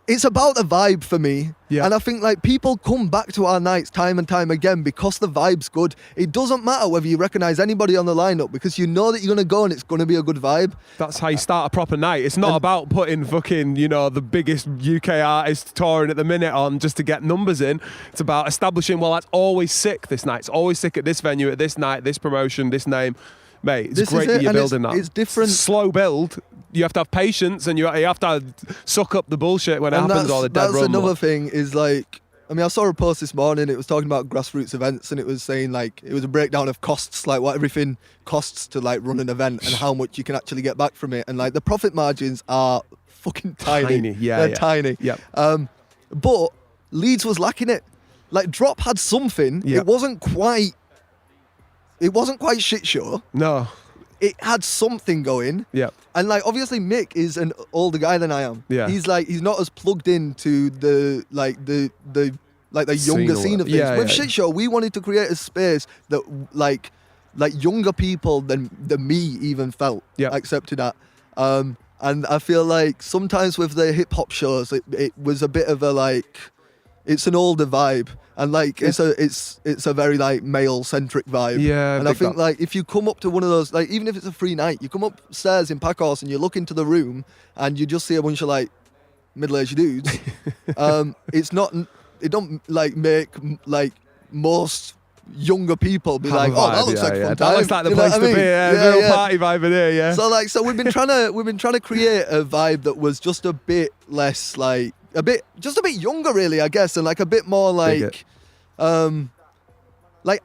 it's about the vibe for me. And I think like people come back to our nights time and time again because the vibe's good. It doesn't matter whether you recognise anybody on the lineup because you know that you're going to go and it's going to be a good vibe. That's how you start a proper night. It's not about putting fucking, you know, the biggest UK artist touring at the minute on just to get numbers in. It's about establishing, well, that's always sick this night. It's always sick at this venue, at this night, this promotion, this name. Mate, it's great that you're building that. It's different. Slow build. you have to have patience, and you have to suck up the bullshit when it happens. All the dead that's rumble. another thing is like, I mean, I saw a post this morning. It was talking about grassroots events, and it was saying like it was a breakdown of costs, like what everything costs to like run an event and how much you can actually get back from it. And like the profit margins are fucking tiny. Yeah, They're tiny. Yep. But Leeds was lacking it. Like Drop had something. Yep. It wasn't quite Shxtshow. No. It had something going. Yeah. And like obviously Mick is an older guy than I am. Yeah. He's not as plugged into the younger scene of things. Yeah, With yeah. Shxtshow, we wanted to create a space that like younger people than me even felt accepted at. And I feel like sometimes with the hip hop shows, it was a bit of a like, it's an older vibe. And like it's a very like male centric vibe. Yeah. And I think like if you come up to one of those, like even if it's a free night, you come upstairs in Packhorse and you look into the room and you just see a bunch of like middle-aged dudes. It don't like make like most younger people be like, oh, that looks like fun time. That looks like the You know place what to I mean? be. Yeah, real party vibe in here. Yeah. So we've been trying to create a vibe that was just a bit less like just a bit younger really, I guess, and like a bit more like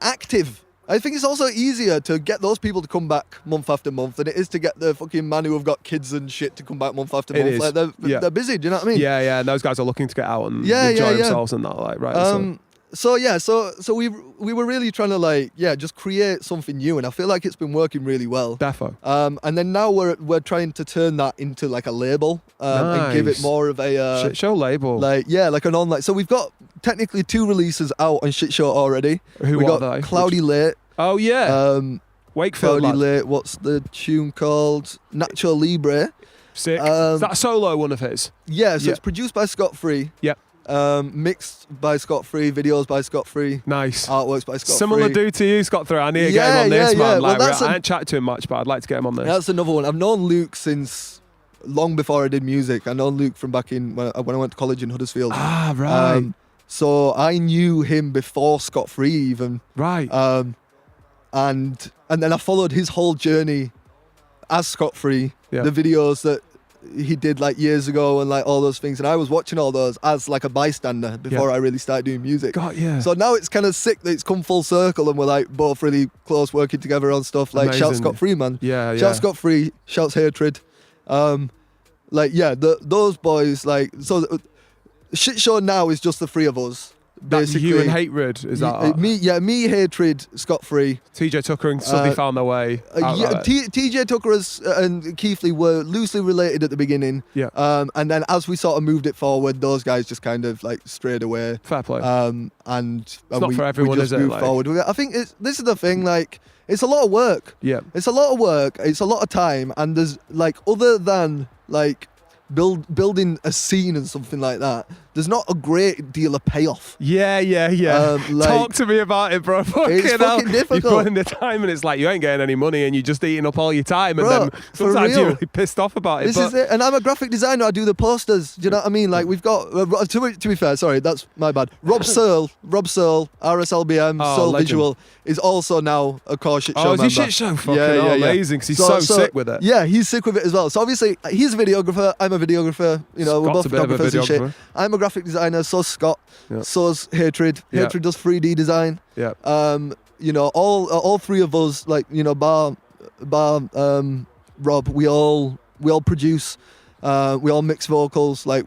active. I think it's also easier to get those people to come back month after month than it is to get the fucking man who have got kids and shit to come back month after month. is. Like they're busy, do you know what I mean? Yeah. And those guys are looking to get out and enjoy themselves and that, like, right? So we were really trying to like just create something new, and I feel like it's been working really well. Defo. And then now we're trying to turn that into like a label and give it Nice. more of a Shxtshow label. like an online. So we've got technically 2 releases out on Shxtshow already. Who we are got they? Cloudy Late. Oh yeah. Wakefield. Cloudy lad. Late. What's the tune called? Nacho Libre. Sick. Is that a solo one of his? Yeah. So Yeah. it's produced by Scott Free. Yep. Mixed by Scott Free, videos by Scott Free, Nice. artworks by Scott Similar Free. dude to you, Scott Through. I need to get Yeah, him on this, yeah, man. yeah. Well, Like, that's I ain't chatted to him much, but I'd like to get him on this. That's another one. I've known Luke since long before I did music. I know Luke from back in when I went to college in Huddersfield. Ah, right. So I knew him before Scott Free even. Right. And then I followed his whole journey as Scott Free. Yeah. The videos that he did like years ago and like all those things, and I was watching all those as like a bystander before I really started doing music. God, yeah. So now it's kind of sick that it's come full circle and we're like both really close working together on stuff. Like shout Amazing. Scott Free, man. Yeah, Shout yeah. Scott Free, shouts Hatred. Those boys, like, so Shxtshow now is just the 3 of us. That's Basically, you and Hatred, is that? me, Hatred, Scott Free. TJ Tucker and Subby found their way. out of it. TJ Tucker and Keith Lee were loosely related at the beginning. Yeah. And then as we sort of moved it forward, those guys just kind of like strayed away. Fair play. And not we, for everyone, we just is it? moved Like- forward. I think this is the thing, like, it's a lot of work. Yeah. It's a lot of work. It's a lot of time. And there's like, other than like building a scene and something like that, there's not a great deal of payoff. Yeah. like- Talk to me about it, bro. Fucking hell. fucking difficult. You put in the time and it's like you ain't getting any money and you're just eating up all your time, Bro, and then for sometimes real. you're really pissed off about it. This but is it. And I'm a graphic designer. I do the posters. Do you know what I mean? Like, we've got, to be fair, sorry, that's my bad. Rob Searle, RSLBM, Oh, Searle legend. Visual, is also now a core Shxtshow Oh, is member. he Shxtshow? Fucking hell, amazing, 'cause he's so sick with it. Yeah, he's sick with it as well. So obviously, he's a videographer, I'm a videographer, you know, we're Scott's both a bit of a photographers and shit. videographer. I'm a graphic designer, so's Scott, Yeah. so's Hatred. Yeah. Hatred does 3D design. Yeah. You know, all 3 of us, like, you know, bar Rob, we all produce, we all mix vocals, like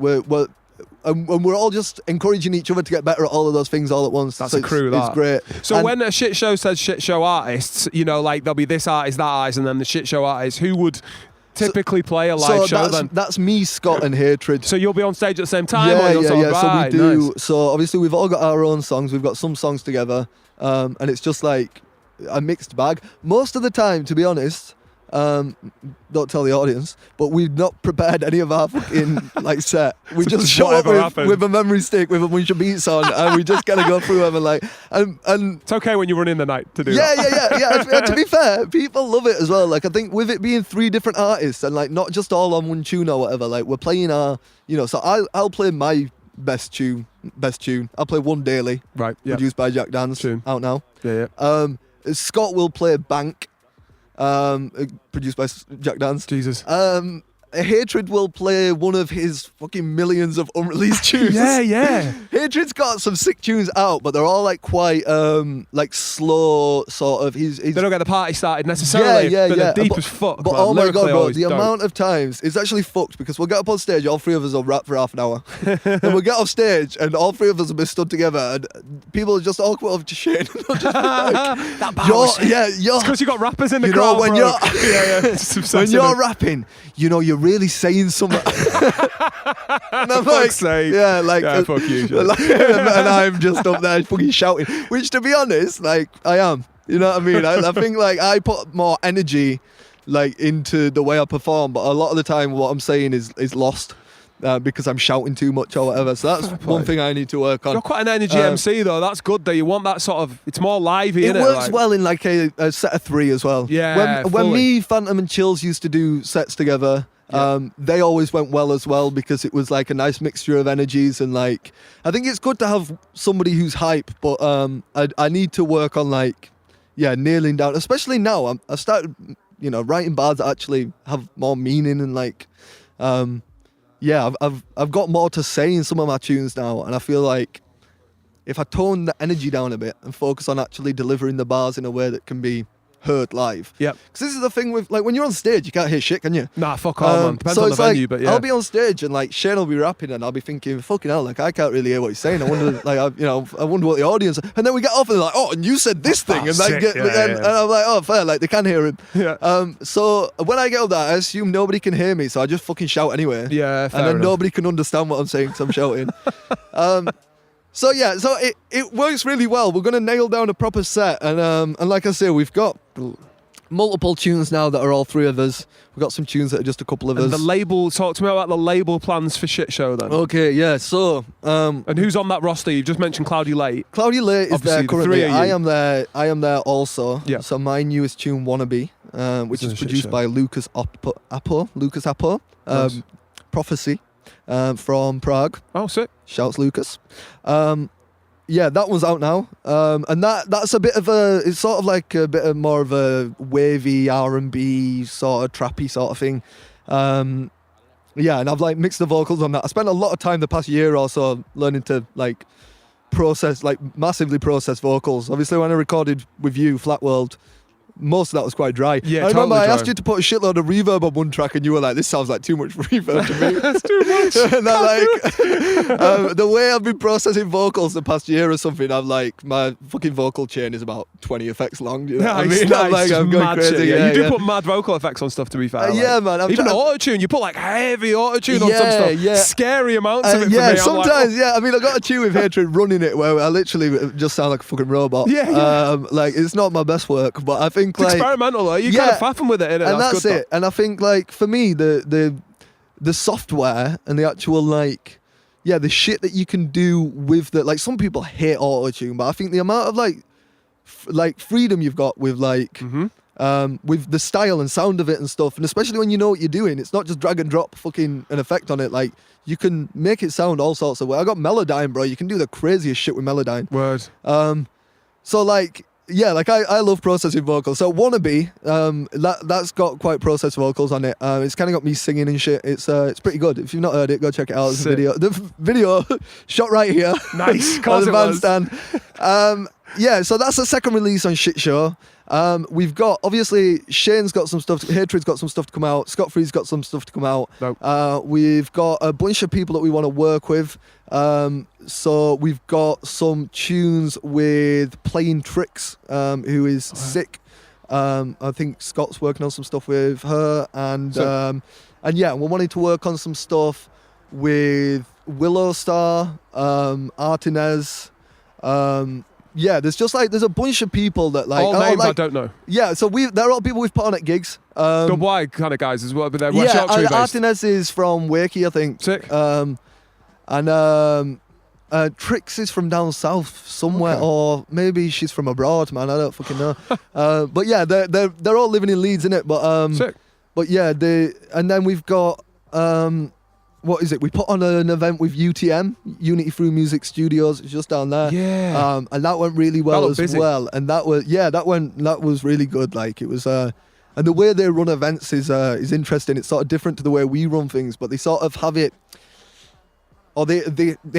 and we're all just encouraging each other to get better at all of those things all at once. That's so a crew, It's that. great. So And when a Shxtshow says Shxtshow artists, you know, like there'll be this artist, that artist, and then the Shxtshow artist, who would typically play a live show then? that's me, Scott, and Hatred. So you'll be on stage at the same time? or Yeah. you'll sort of- So we right, do. nice. So obviously we've all got our own songs. We've got some songs together, and it's just like a mixed bag. Most of the time, to be honest, don't tell the audience, but we've not prepared any of our fucking like set. We just show up whatever happened. with a memory stick with a bunch of beats on, and we just gotta go through them and like and. It's okay when you run in the night to do Yeah. that. To be fair, people love it as well. Like, I think with it being 3 different artists and like not just all on one tune or whatever, like we're playing our, you know, so I'll play my best tune. I'll play One Daily, Right, yeah. produced by Jack Dance, Tune. out now. Yeah. Scott will play Bank, produced by Jack Dance. Jesus. Hatred will play one of his fucking millions of unreleased tunes. Yeah. Hatred's got some sick tunes out, but they're all like quite like slow sort of. He's They don't get the party started necessarily, but they're deep as fuck. But man. oh my Lyrically god, bro, always the dope. amount of times it's actually fucked because we'll get up on stage, all three of us will rap for half an hour, and we'll get off stage, and all three of us will be stood together, and people will just all come over to Shane, and they'll just be like, that bar was sick. you're. It's because you got rappers in the You crowd, know, when bro. you're It's when obsessive. you're rapping, you know you're really saying something. And I'm like, fuck's sake. yeah, like, Yeah, fuck you, Shane. and I'm just up there fucking shouting. Which, to be honest, like I am. You know what I mean? I think like I put more energy like into the way I perform, but a lot of the time what I'm saying is lost. Because I'm shouting too much or whatever. So that's one thing I need to work on. You're quite an energy MC though. That's good though. You want that sort of. It's more lively. It works well in like a set of three as well. Yeah, When fully. me, Phantom, and Chills used to do sets together, they always went well as well because it was like a nice mixture of energies and like. I think it's good to have somebody who's hype, but I need to work on like, nailing down. Especially now, I started, writing bars that actually have more meaning and like. I've got more to say in some of my tunes now, and I feel like if I tone the energy down a bit and focus on actually delivering the bars in a way that can be heard live. Yep. Because this is the thing with like when you're on stage, you can't hear shit, can you? Nah, fuck all, man. Depends on the it's like, venue, but yeah. I'll be on stage and like Shane will be rapping, and I'll be thinking, fucking hell, like I can't really hear what he's saying. I wonder, I wonder what the audience. And then we get off and they're like, oh, and you said this thing, and like, sick. and I'm like, oh, fair, like they can hear him. Yeah. So when I get up there, I assume nobody can hear me, so I just fucking shout anyway. Yeah, fair and then enough. nobody can understand what I'm saying because I'm shouting. So it works really well. We're gonna nail down a proper set, and like I say, we've got multiple tunes now that are all three of us. We've got some tunes that are just a couple of And us. the label. Talk to me about the label plans for Shxtshow then. Okay, yeah. So And who's on that roster? You've just mentioned Cloudy Late. Cloudy Late is Obviously, there the currently. three of you. I am there also. Yeah. So my newest tune, Wannabe, which It's is a produced Shxtshow. by Lucas Apo, Nice. Prophecy, from Prague. Oh, sick. Shouts Lucas. Yeah, that one's out now, and that's a bit of it's sort of like a bit of more of a wavy R&B sort of trappy sort of thing. Yeah, and I've like mixed the vocals on that. I spent a lot of time the past year or so learning to like massively process vocals. Obviously, when I recorded with you, Flat World, most of that was quite dry. Yeah, I remember totally I dry. asked you to put a shitload of reverb on one track, and you were like, "This sounds like too much reverb to me." That's too much. And I'm like, the way I've been processing vocals the past year or something, I'm like, my fucking vocal chain is about 20 effects long. You know what I mean? I'm like, I'm going mad crazy. shit. Yeah, You do yeah. put mad vocal effects on stuff, to be fair. Yeah, man. Even auto-tune, you put like heavy auto-tune on some Yeah, stuff. yeah. Scary amounts of it for Yeah, me. I'm like, sometimes, yeah. I mean, I got a tune with Hatred running it where I literally just sound like a fucking robot. Yeah, yeah. Like, it's not my best work, but I think it's like... experimental though. You kind of faffing with it, innit? And that's good, it. And I think like for me, the software and the actual like, yeah, the shit that you can do with the like. Some people hate auto-tune, but I think the amount of like freedom you've got with like with the style and sound of it and stuff, and especially when you know what you're doing, it's not just drag and drop fucking an effect on it. Like you can make it sound all sorts of way. I got Melodyne, bro. You can do the craziest shit with Melodyne. Word. So like. Yeah, like I love processing vocals. So Wannabe, that's got quite processed vocals on it. It's kind of got me singing and shit. It's pretty good. If you've not heard it, go check it out. It's a Sick. video. The video shot right here. Nice. Of on course the it was. Bandstand. Yeah, so that's the second release on Shxtshow. We've got obviously Shane's got some stuff. Hatred's got some stuff to come out. Scott Free's got some stuff to come out. Dope. We've got a bunch of people that we want to work with. So we've got some tunes with Playing Tricks, who is sick. I think Scott's working on some stuff with her, and yeah, we're wanting to work on some stuff with Willow Star, Artinez. Yeah, there's a bunch of people that like All names I don't know. Yeah, so they're all people we've put on at gigs. The Y kind of guys as well, but they're West Yeah, Yorkshire based. Artinez is from Wakey, I think. Sick. And Trix is from down south somewhere, Okay. or maybe she's from abroad, man. I don't fucking know. But yeah, they're all living in Leeds, innit? But Sick. but yeah, and then we've got what is it? We put on an event with UTM, Unity Through Music Studios. It's just down there. Yeah. And that went really well That as looked busy. well. And that was really good. Like it was. And the way they run events is interesting. It's sort of different to the way we run things, but they sort of have it, or they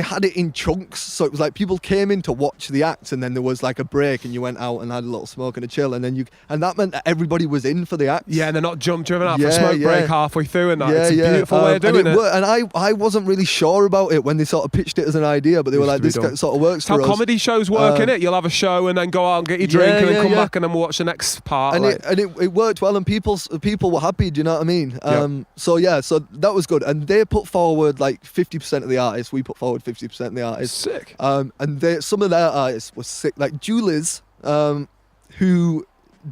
had it in chunks. So it was like people came in to watch the act, and then there was like a break, and you went out and had a little smoke and a chill, and that meant that everybody was in for the act. Yeah, and they're not driven out for a smoke break halfway through, and that. It's a beautiful way of doing it. And I wasn't really sure about it when they sort of pitched it as an idea, but they were like, this sort of works for us. How comedy shows work, innit? You'll have a show and then go out and get your drink and then come back and then watch the next part. And it worked well, and people were happy. Do you know what I mean? So that was good. And they put forward like 50% of the artists. We put forward 50% of the artists. Sick. And some of their artists were sick. Like Julie's, who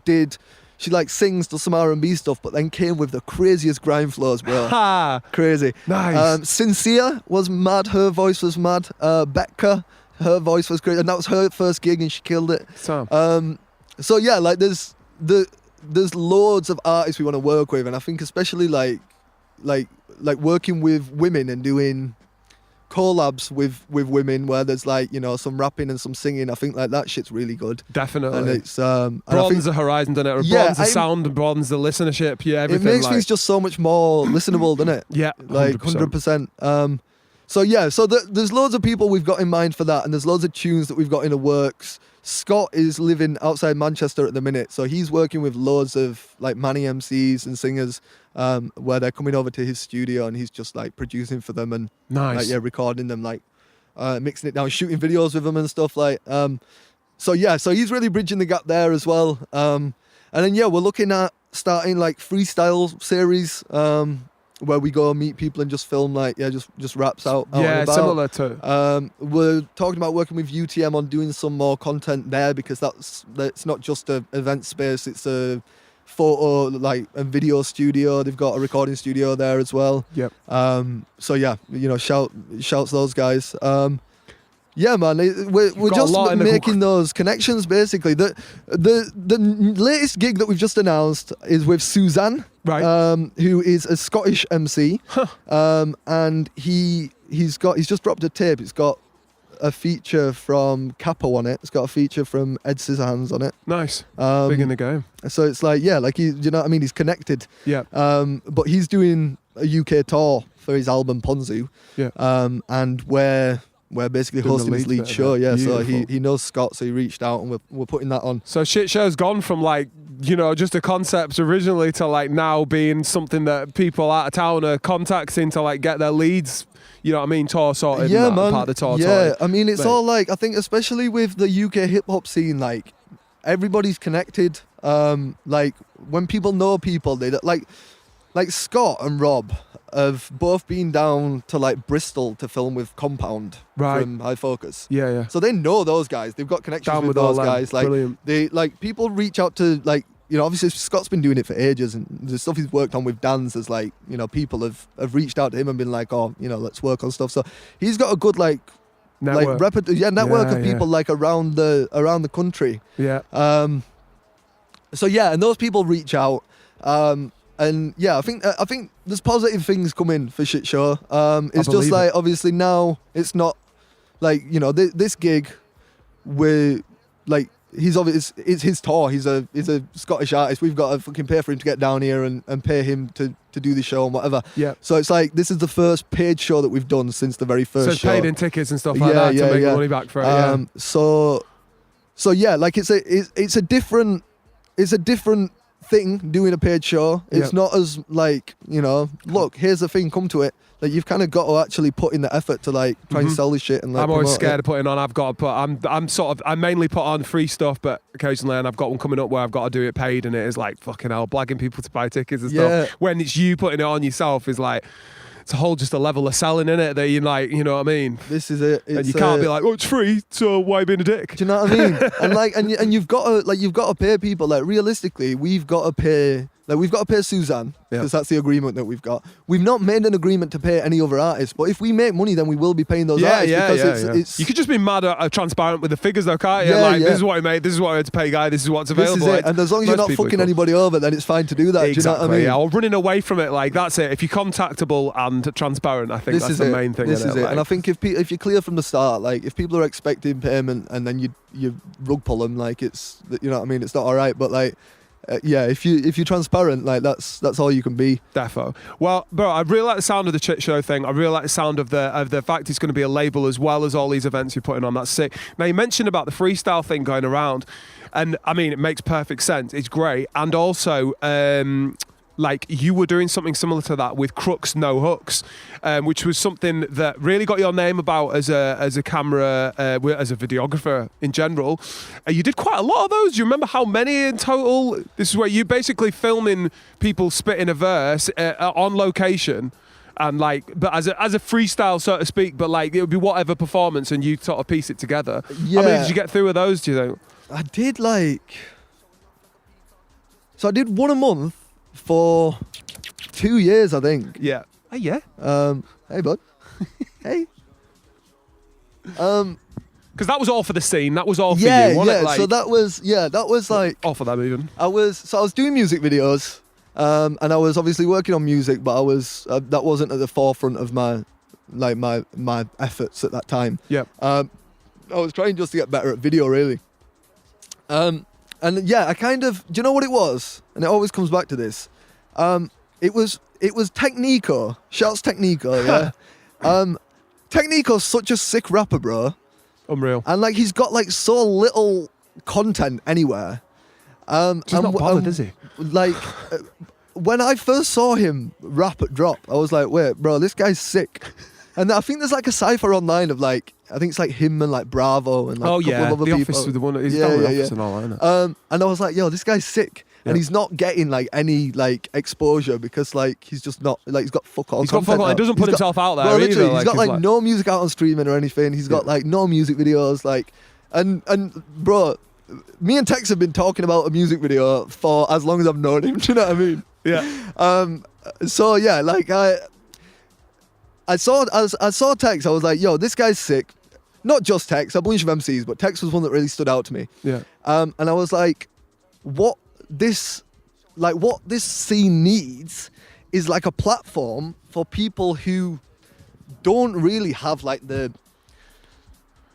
did. She like sings to some R&B stuff, but then came with the craziest grime flows, bro. Crazy. Nice. Sincere was mad. Her voice was mad. Becca, her voice was great, and that was her first gig, and she killed it. So yeah, like there's loads of artists we want to work with, and I think especially like working with women and doing collabs with women where there's like, you know, some rapping and some singing. I think like that shit's really good. Definitely. And it's broadens the horizon, doesn't it? Broadens the sound, broadens the listenership. Yeah, everything. It makes things just so much more listenable, doesn't it? Yeah, 100%. Like 100%. So there's loads of people we've got in mind for that, and there's loads of tunes that we've got in the works. Scott is living outside Manchester at the minute, so he's working with loads of like Manny MCs and singers, where they're coming over to his studio, and he's just like producing for them and recording them, like mixing it down, shooting videos with them and stuff like. So he's really bridging the gap there as well. And then we're looking at starting like freestyle series. Where we go meet people and just film just raps out and about. Similar to. We're talking about working with UTM on doing some more content there, because that's not just an event space, it's a photo and video studio. They've got a recording studio there as well. Yep. Shouts those guys. Yeah, man, we're just making those connections, basically. The latest gig that we've just announced is with Suzanne, right? Who is a Scottish MC, and he's just dropped a tape. It's got a feature from Capo on it. It's got a feature from Ed Scissorhands on it. Nice, big in the game. So it's like, you know what I mean? He's connected. Yeah. But he's doing a UK tour for his album Ponzu. Yeah. And we're basically hosting his lead show, so he knows Scott, so he reached out, and we're putting that on. So Shxtshow's gone from like, you know, just a concept originally to like now being something that people out of town are contacting to like get their leads, you know what I mean, tour sorted. Yeah, man. Part of the tour. Yeah, I mean, it's all like, I think especially with the UK hip hop scene, like everybody's connected. Like when people know people, they like Scott and Rob have both been down to like Bristol to film with Compound from High Focus. Yeah. So they know those guys. They've got connections with those guys. Like brilliant. They like people reach out to, like, you know, obviously Scott's been doing it for ages, and the stuff he's worked on with Dan's is like, you know, people have reached out to him and been like, oh, you know, let's work on stuff. So he's got a good network, network of people like around the country. Yeah. And those people reach out. And yeah, I think there's positive things coming for Shxtshow. It's just like, obviously now it's not like, you know, this gig where like it's his tour. He's a Scottish artist. We've got to fucking pay for him to get down here and pay him to do the show and whatever. Yeah. So it's like, this is the first paid show that we've done since the very first show. So it's paid in tickets and stuff like that to make money back for it. So yeah, like it's a different thing doing a paid show. It's not as like, you know, look, here's the thing, come to it. Like, you've kind of got to actually put in the effort to like try and sell this shit. And like, I'm always scared of putting on. I mainly put on free stuff, but occasionally, and I've got one coming up where I've got to do it paid, and it is like fucking hell, blagging people to buy tickets and stuff. When it's you putting it on yourself is like, it's a level of selling in it that you like, you know what I mean? This is it. And you can't be like, oh, it's free, so why being a dick? Do you know what I mean? And like, and you've got to pay people. Like, realistically, we've got to pay Suzanne, because that's the agreement that we've got. We've not made an agreement to pay any other artists, but if we make money, then we will be paying those artists. It's you could just be mad at transparent with the figures though, can't you? This is what I made, this is what I had to pay, guy, this is what's available. This is it. And as long as you're not fucking anybody over, then it's fine to do that. Exactly, do you know what I mean? Yeah, or running away from it, like, that's it. If you're contactable and transparent, I think that's the main thing. This is it. Like, and I think if you're clear from the start, like, if people are expecting payment and then you rug pull them, like, it's, you know what I mean, it's not all right. But like, yeah, if you're transparent, like that's all you can be. Defo. Well, bro, I really like the sound of the Shxtshow thing. I really like the sound of the fact it's going to be a label as well as all these events you're putting on. That's sick. Now, you mentioned about the freestyle thing going around, and I mean, it makes perfect sense. It's great. And also, like, you were doing something similar to that with Crooks No Hooks, which was something that really got your name about as a camera, as a videographer in general. You did quite a lot of those. Do you remember how many in total? This is where you basically filming people spitting a verse on location. And like, but as a freestyle, so to speak, but like it would be whatever performance, and you sort of piece it together. Yeah. How many did you get through with those? Do you think? I did so I did one a month for 2 years, I think. Yeah. Oh yeah. Hey bud. Hey. Because that was all for the scene. That was all for Yeah, you, wasn't yeah. it? Like, So that was like all for them even. I was doing music videos, and I was obviously working on music, but I was that wasn't at the forefront of my efforts at that time. Yeah. I was trying just to get better at video, really. And yeah, I kind of, do you know what it was? And it always comes back to this. It was Technico. Shouts Technico, yeah. Technico's such a sick rapper, bro. Unreal. And like he's got like so little content anywhere. He's not bothered, is he? Like when I first saw him rap at Drop, I was like, wait, bro, this guy's sick. And I think there's like a cipher online of like, I think it's like him and like Bravo and like a couple of other the people. Office with the one. He's Yeah, done the yeah, Office yeah. and all that, innit? And I was like, yo, this guy's sick. Yeah. And he's not getting like any like exposure because like he's just not like he's got fuck all. He's got content fuck all. He now. doesn't put himself out there Bro, either. literally, he's got it's like no music out on streaming or anything. He's got like no music videos. Like, and bro, me and Tex have been talking about a music video for as long as I've known him. Do you know what I mean? Yeah. So yeah, like I saw Tex. I was like, yo, this guy's sick. Not just Tex, a bunch of MCs, but Tex was one that really stood out to me. Yeah. And I was like, what this scene needs is like a platform for people who don't really have like the,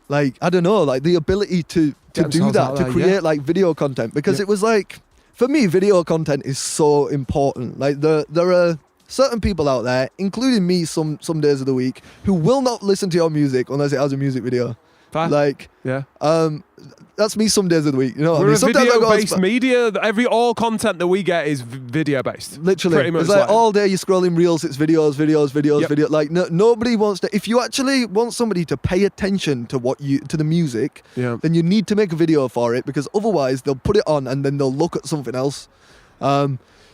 like, I don't know, like the ability to Get do themselves that, out to there, create yeah. like video content. Because Yeah. it was like, for me, video content is so important. Like there are certain people out there, including me some days of the week, who will not listen to your music unless it has a music video. Fair. Like, Yeah. that's me some days of the week. You know what I We're mean? a Sometimes I go on video-based media. All content that we get is video-based. Literally, Pretty much it's like all day you're scrolling reels. It's videos. Yep. Video. Like nobody wants to. If you actually want somebody to pay attention to to the music, Yeah. then you need to make a video for it because otherwise they'll put it on and then they'll look at something else.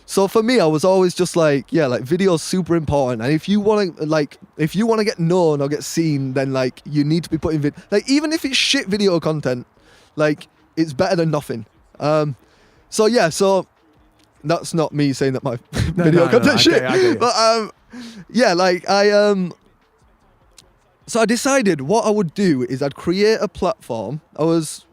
So for me, I was always just like, yeah, like video's super important. And if you want to get known or get seen, then like you need to be putting like even if it's shit video content, like it's better than nothing. So yeah, so that's not me saying that my video content shit. I get you. But yeah, like so I decided what I would do is I'd create a platform. I was,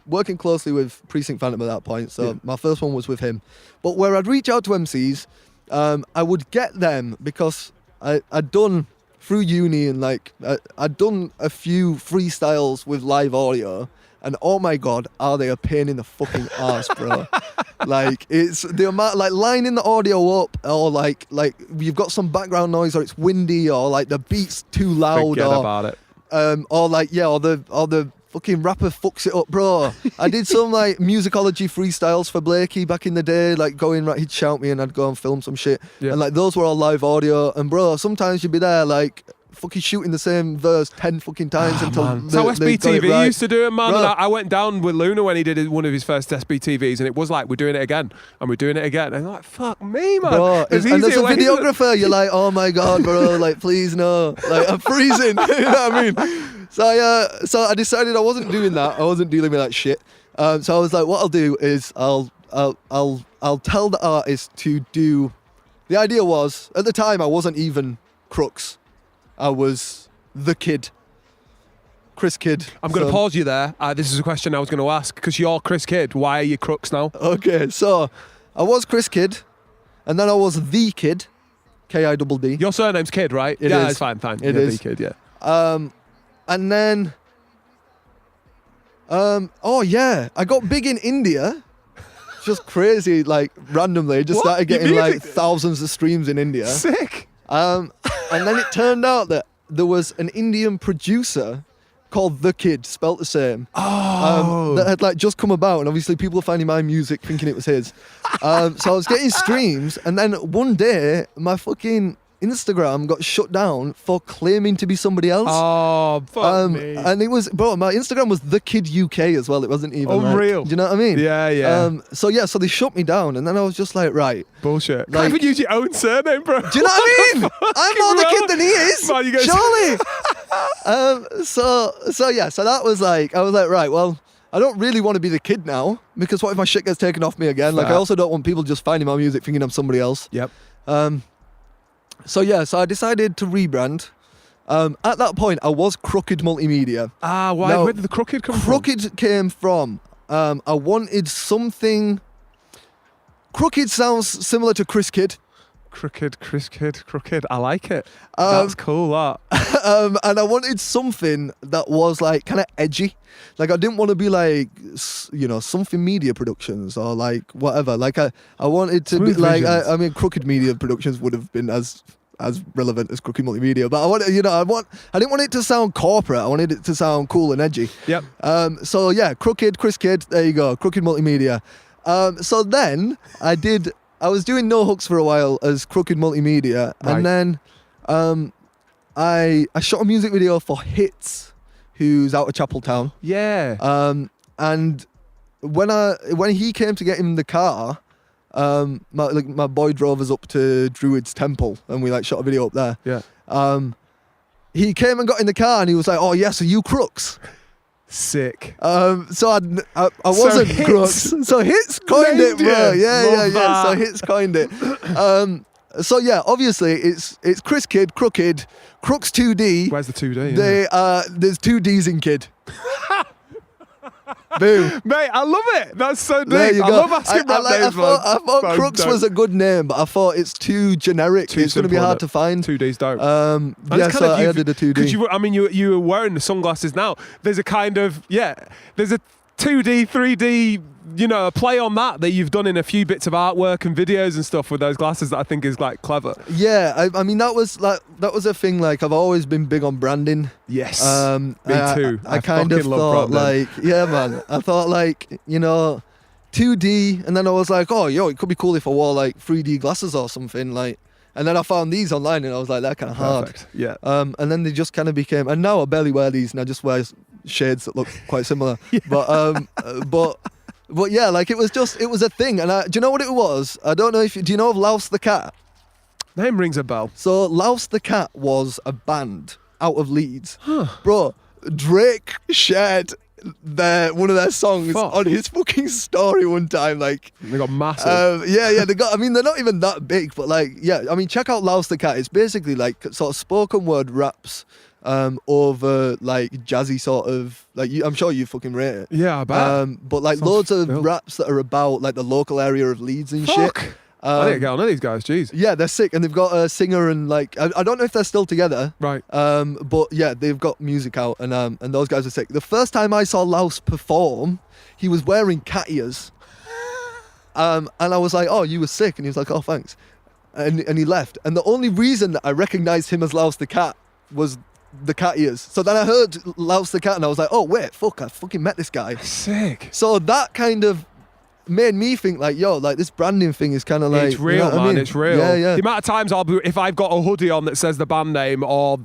working closely with Precinct Phantom at that point, so Yeah. my first one was with him. But where I'd reach out to MCs, I would get them because I'd done through uni and like I'd done a few freestyles with live audio, and oh my god, are they a pain in the fucking ass, bro? Like it's the amount, like lining the audio up, or like you've got some background noise, or it's windy, or like the beat's too loud, Forget or about it. or like or the fucking rapper fucks it up, bro. I did some like musicology freestyles for Blakey back in the day, like going right, he'd shout me and I'd go and film some shit, Yeah. and like those were all live audio. And bro, sometimes you'd be there like fucking shooting the same verse 10 fucking times until That's how they got it SBTV right. used to do it, man. Bro. And I went down with Luna when he did one of his first SBTVs, and it was like, we're doing it again, and we're doing it again. And I'm like, fuck me, man. Bro, It's and as easier a ways. videographer, you're like, oh my god, bro, like please no, like I'm freezing. You know what I mean? So I decided I wasn't doing that. I wasn't dealing with that shit. So I was like, what I'll do is I'll tell the artist to do. The idea was at the time I wasn't even Crooks. I was the Kid. Chris Kidd. I'm going to So- pause you there. This is a question I was going to ask, because you're Chris Kidd. Why are you Crooks now? Okay, so I was Chris Kidd, and then I was the Kid, K-I-D-D. Your surname's Kidd, right? It yeah, is. it's fine. It yeah, is. The Kidd, yeah. And then, oh yeah, I got big in India. just crazy, like randomly. It just What? started Your getting like music- thousands of streams in India. Sick. And then it turned out that there was an Indian producer called The Kid, spelt the same. That had like just come about, and obviously people were finding my music thinking it was his. So I was getting streams, and then one day my fucking Instagram got shut down for claiming to be somebody else. Oh, fuck me. And it was, bro, my Instagram was The Kid UK as well. It wasn't even Unreal. Like, do you know what I mean? Yeah, yeah. So they shut me down, and then I was just like, right. Bullshit. like- Can't even use your own surname, bro. Do you know what I mean? I'm more the kid than he is. Man, you guys- Surely. So that was like, I was like, right, well, I don't really want to be the kid now, because what if my shit gets taken off me again? Like, I Fair. also don't want people just finding my music thinking I'm somebody else. Yep. So I decided to rebrand. At that point, I was Crooked Multimedia. Ah, why? Now, Where did the crooked come from? Crooked came from, I wanted something. Crooked sounds similar to Chris Kidd. Crooked. I like it. That's cool, that. And I wanted something that was like kind of edgy. Like I didn't want to be like, something media productions or like whatever. Like I wanted to Smooth be like, Visions. I mean, Crooked Media Productions would have been as relevant as Crooked Multimedia, but I didn't want it to sound corporate. I wanted it to sound cool and edgy. Yep. So yeah, Crooked, Chris Kidd, there you go, Crooked Multimedia. So then I was doing no hooks for a while as Crooked Multimedia, Right. and then I shot a music video for Hits, who's out of Chapeltown. Yeah. And when he came to get him the car, my boy drove us up to Druid's Temple, and we like shot a video up there. Yeah. He came and got in the car, and he was like, "Oh yes, are you Crooks?" Sick. So I wasn't Hits Crooks. So Hits coined it, named bro. you. Yeah. Love So that. Hits coined it. So yeah, obviously it's Chris Kidd, Crooked, Crooks 2D. Where's the 2D? There's 2 D's in Kid. Boom. Mate, I love it. That's so deep. There you I go. love asking rap I names, man. thought So Crooks dope. was a good name, but I thought it's too generic. Too It's going to be simple, hard innit? to find. 2D's dope. Yeah, it's so I added a 2D. Because you were wearing the sunglasses now. There's a kind of, there's a 2D, 3D, a play on that you've done in a few bits of artwork and videos and stuff with those glasses that I think is like clever. Yeah, I mean that was a thing. Like I've always been big on branding. Yes. Me too. I kind of fucking love thought branding. like, yeah, man. I thought like, 2D, and then I was like, oh, it could be cool if I wore like 3D glasses or something. Like, and then I found these online, and I was like, they're kind of hard. Perfect. Yeah. And then they just kind of became, and now I barely wear these, and I just wear shades that look quite similar. But yeah, like it was a thing. And do you know what it was? I don't know do you know of Louse the Cat? Name rings a bell. So Louse the Cat was a band out of Leeds. Bro, Drake shared one of their songs Fuck. on his fucking story one time. Like, They got massive. they got, I mean, they're not even that big, but like, yeah, I mean, check out Louse the Cat. It's basically like sort of spoken word raps over like jazzy sort of, like, I'm sure you fucking rate it. Yeah, I bet. But like Sounds loads of filth. raps that are about like the local area of Leeds and Fuck. shit. I need to get on to these guys. Jeez. Yeah, they're sick, and they've got a singer, and like I don't know if they're still together. Right. But yeah, they've got music out, and those guys are sick. The first time I saw Louse perform, he was wearing cat ears. And I was like, "Oh, you were sick," and he was like, "Oh, thanks," and he left. And the only reason that I recognized him as Louse the Cat was the cat ears. So then I heard Louse the Cat, and I was like, "Oh wait, fuck! I fucking met this guy." Sick. So that kind of made me think like, yo, like this branding thing is kind of like, It's real, you know what man. I mean? It's real. Yeah, yeah. The amount of times if I've got a hoodie on that says the band name or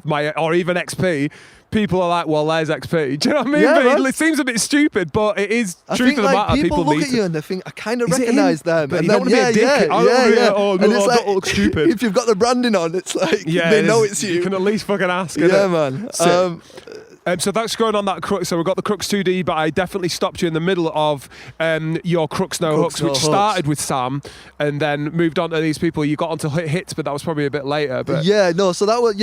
even XP, people are like, "Well, there's XP." Do you know what I mean? Yeah, But man. it seems a bit stupid, but it is I truth think of the like matter. people look need at to- you and they think, I kind of Is it recognise him? them. But And you don't then, wanna be a dick. I don't really- oh, and no, it's I like, don't look stupid. if you've got the branding on, it's like, Yeah, they it know is. it's you. You can at least fucking ask. Yeah, innit? man. Sick. So that's going on that Crooks. So we've got the Crooks 2D, but I definitely stopped you in the middle of your Crooks No Crooks Hooks, No which Hooks. started with Sam and then moved on to these people. You got onto Hits, but that was probably a bit later. But Yeah, no, so that was,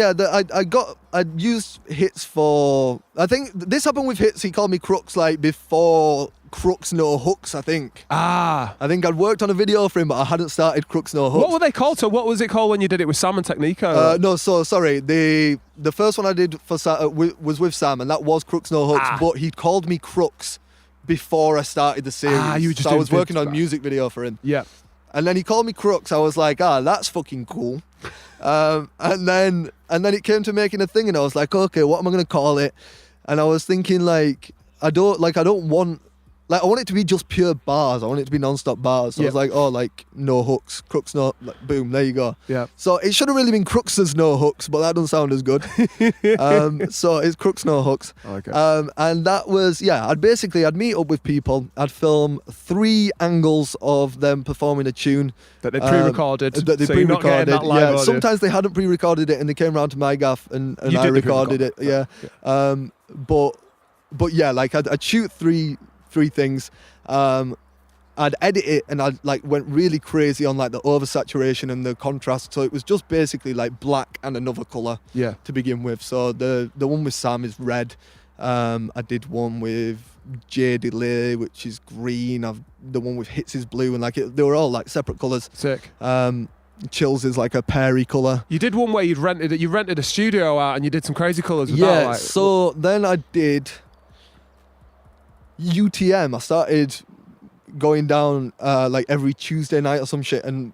I used Hits for, I think this happened with Hits, he called me Crooks like before Crooks No Hooks, I think. I think I'd worked on a video for him, but I hadn't started Crooks No Hooks. what were they called? So what was it called when you did it with Sam and Technico? No, so sorry. The first one I did for was with Sam, and that was Crooks No Hooks. But he called me Crooks before I started the series. You were just so I was doing working bits on a back. music video for him. Yeah. And then he called me Crooks. I was like, that's fucking cool. And then it came to making a thing, and I was like, okay, what am I gonna call it? And I was thinking like, I want it to be just pure bars. I want it to be non-stop bars. So I was like, like no hooks, Crooks, no, like, boom, there you go. Yeah. So it should have really been Crooks as no hooks, but that doesn't sound as good. So it's Crooks no hooks. Okay. And that was, I'd meet up with people. I'd film 3 angles of them performing a tune That they pre-recorded. That they so you're not pre-recorded. getting that live audio. Sometimes they hadn't pre-recorded it and they came around to my gaff and You I did the recorded it. pre-record. Yeah. But yeah, like I'd shoot three things. I'd edit it and I'd like went really crazy on like the oversaturation and the contrast. So it was just basically like black and another colour Yeah. to begin with. So the one with Sam is red. I did one with J Delay, which is green. The one with Hits is blue, and they were all like separate colours. Sick. Chills is like a peary colour. You did one where you rented a studio out and you did some crazy colours with Yeah, that. Like, so then I did UTM. I started going down like every Tuesday night or some shit and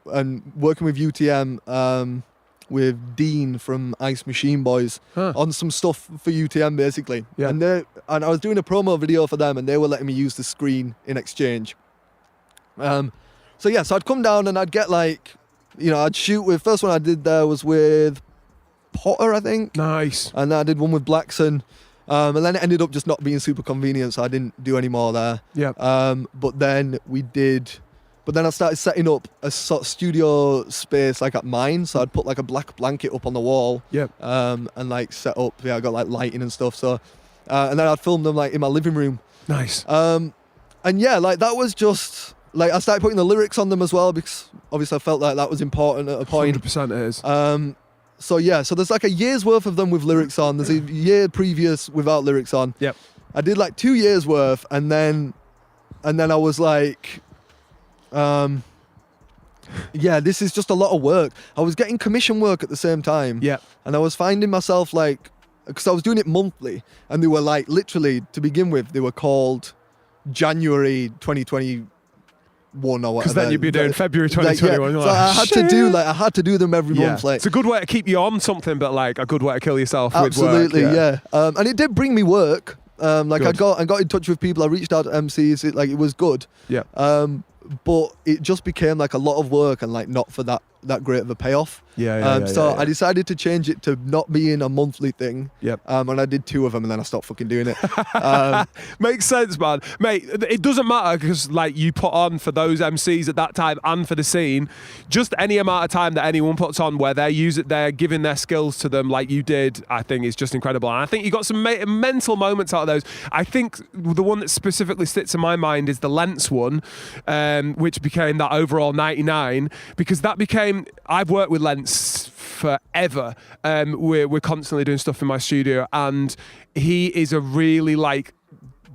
working with UTM with Dean from Ice Machine Boys on some stuff for UTM basically. Yeah. And I was doing a promo video for them and they were letting me use the screen in exchange. So I'd come down and I'd get like, I'd shoot with, first one I did there was with Potter, I think. Nice. And then I did one with Blackson. And then it ended up just not being super convenient, so I didn't do any more there. Yeah. But then I started setting up a sort of studio space like at mine. So I'd put like a black blanket up on the wall. Yeah. And like set up, I got like lighting and stuff. So, and then I'd film them like in my living room. Nice. And yeah, like that was just, like I started putting the lyrics on them as well because obviously I felt like that was important at a point. 100% it is. So there's like a year's worth of them with lyrics on. There's a year previous without lyrics on. Yep. I did like 2 years worth, and then I was like, this is just a lot of work. I was getting commission work at the same time. Yep. And I was finding myself like, because I was doing it monthly, and they were like literally to begin with, they were called January 2021 or whatever. Because then you'd be doing February 2021. So I had to do them every month. Like, it's a good way to keep you on something, but like a good way to kill yourself absolutely, with work. yeah. And it did bring me work. Like Good. I got in touch with people. I reached out to MCs. It was good. Yeah. But it just became like a lot of work and like not for that great of a payoff. So I decided to change it to not being a monthly thing. Yep. And I did 2 of them and then I stopped fucking doing it. Makes sense, man. Mate, it doesn't matter because like you put on for those MCs at that time and for the scene, just any amount of time that anyone puts on where they're giving their skills to them like you did, I think is just incredible. And I think you got some mental moments out of those. I think the one that specifically sticks in my mind is the Lens one, which became that overall 99, because that became, I've worked with Lens forever. We're constantly doing stuff in my studio, and he is a really like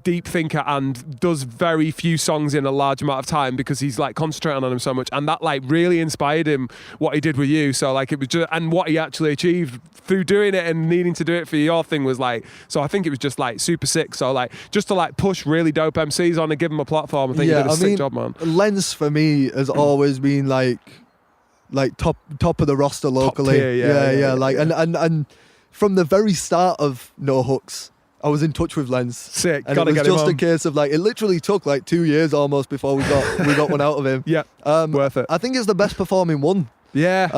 deep thinker and does very few songs in a large amount of time because he's like concentrating on them so much, and that like really inspired him what he did with you. So like it was just, and what he actually achieved through doing it and needing to do it for your thing was like, so I think it was just like super sick. So like just to like push really dope MCs on and give them a platform, I think you did a sick job, man. Lens for me has always been like top of the roster locally. Top tier, yeah. Like and from the very start of No Hooks, I was in touch with Lens. Sick. And Gotta it was get him just on. a case of like, it literally took like 2 years almost before we got one out of him. Yeah. Worth it. I think it's the best performing one. Yeah.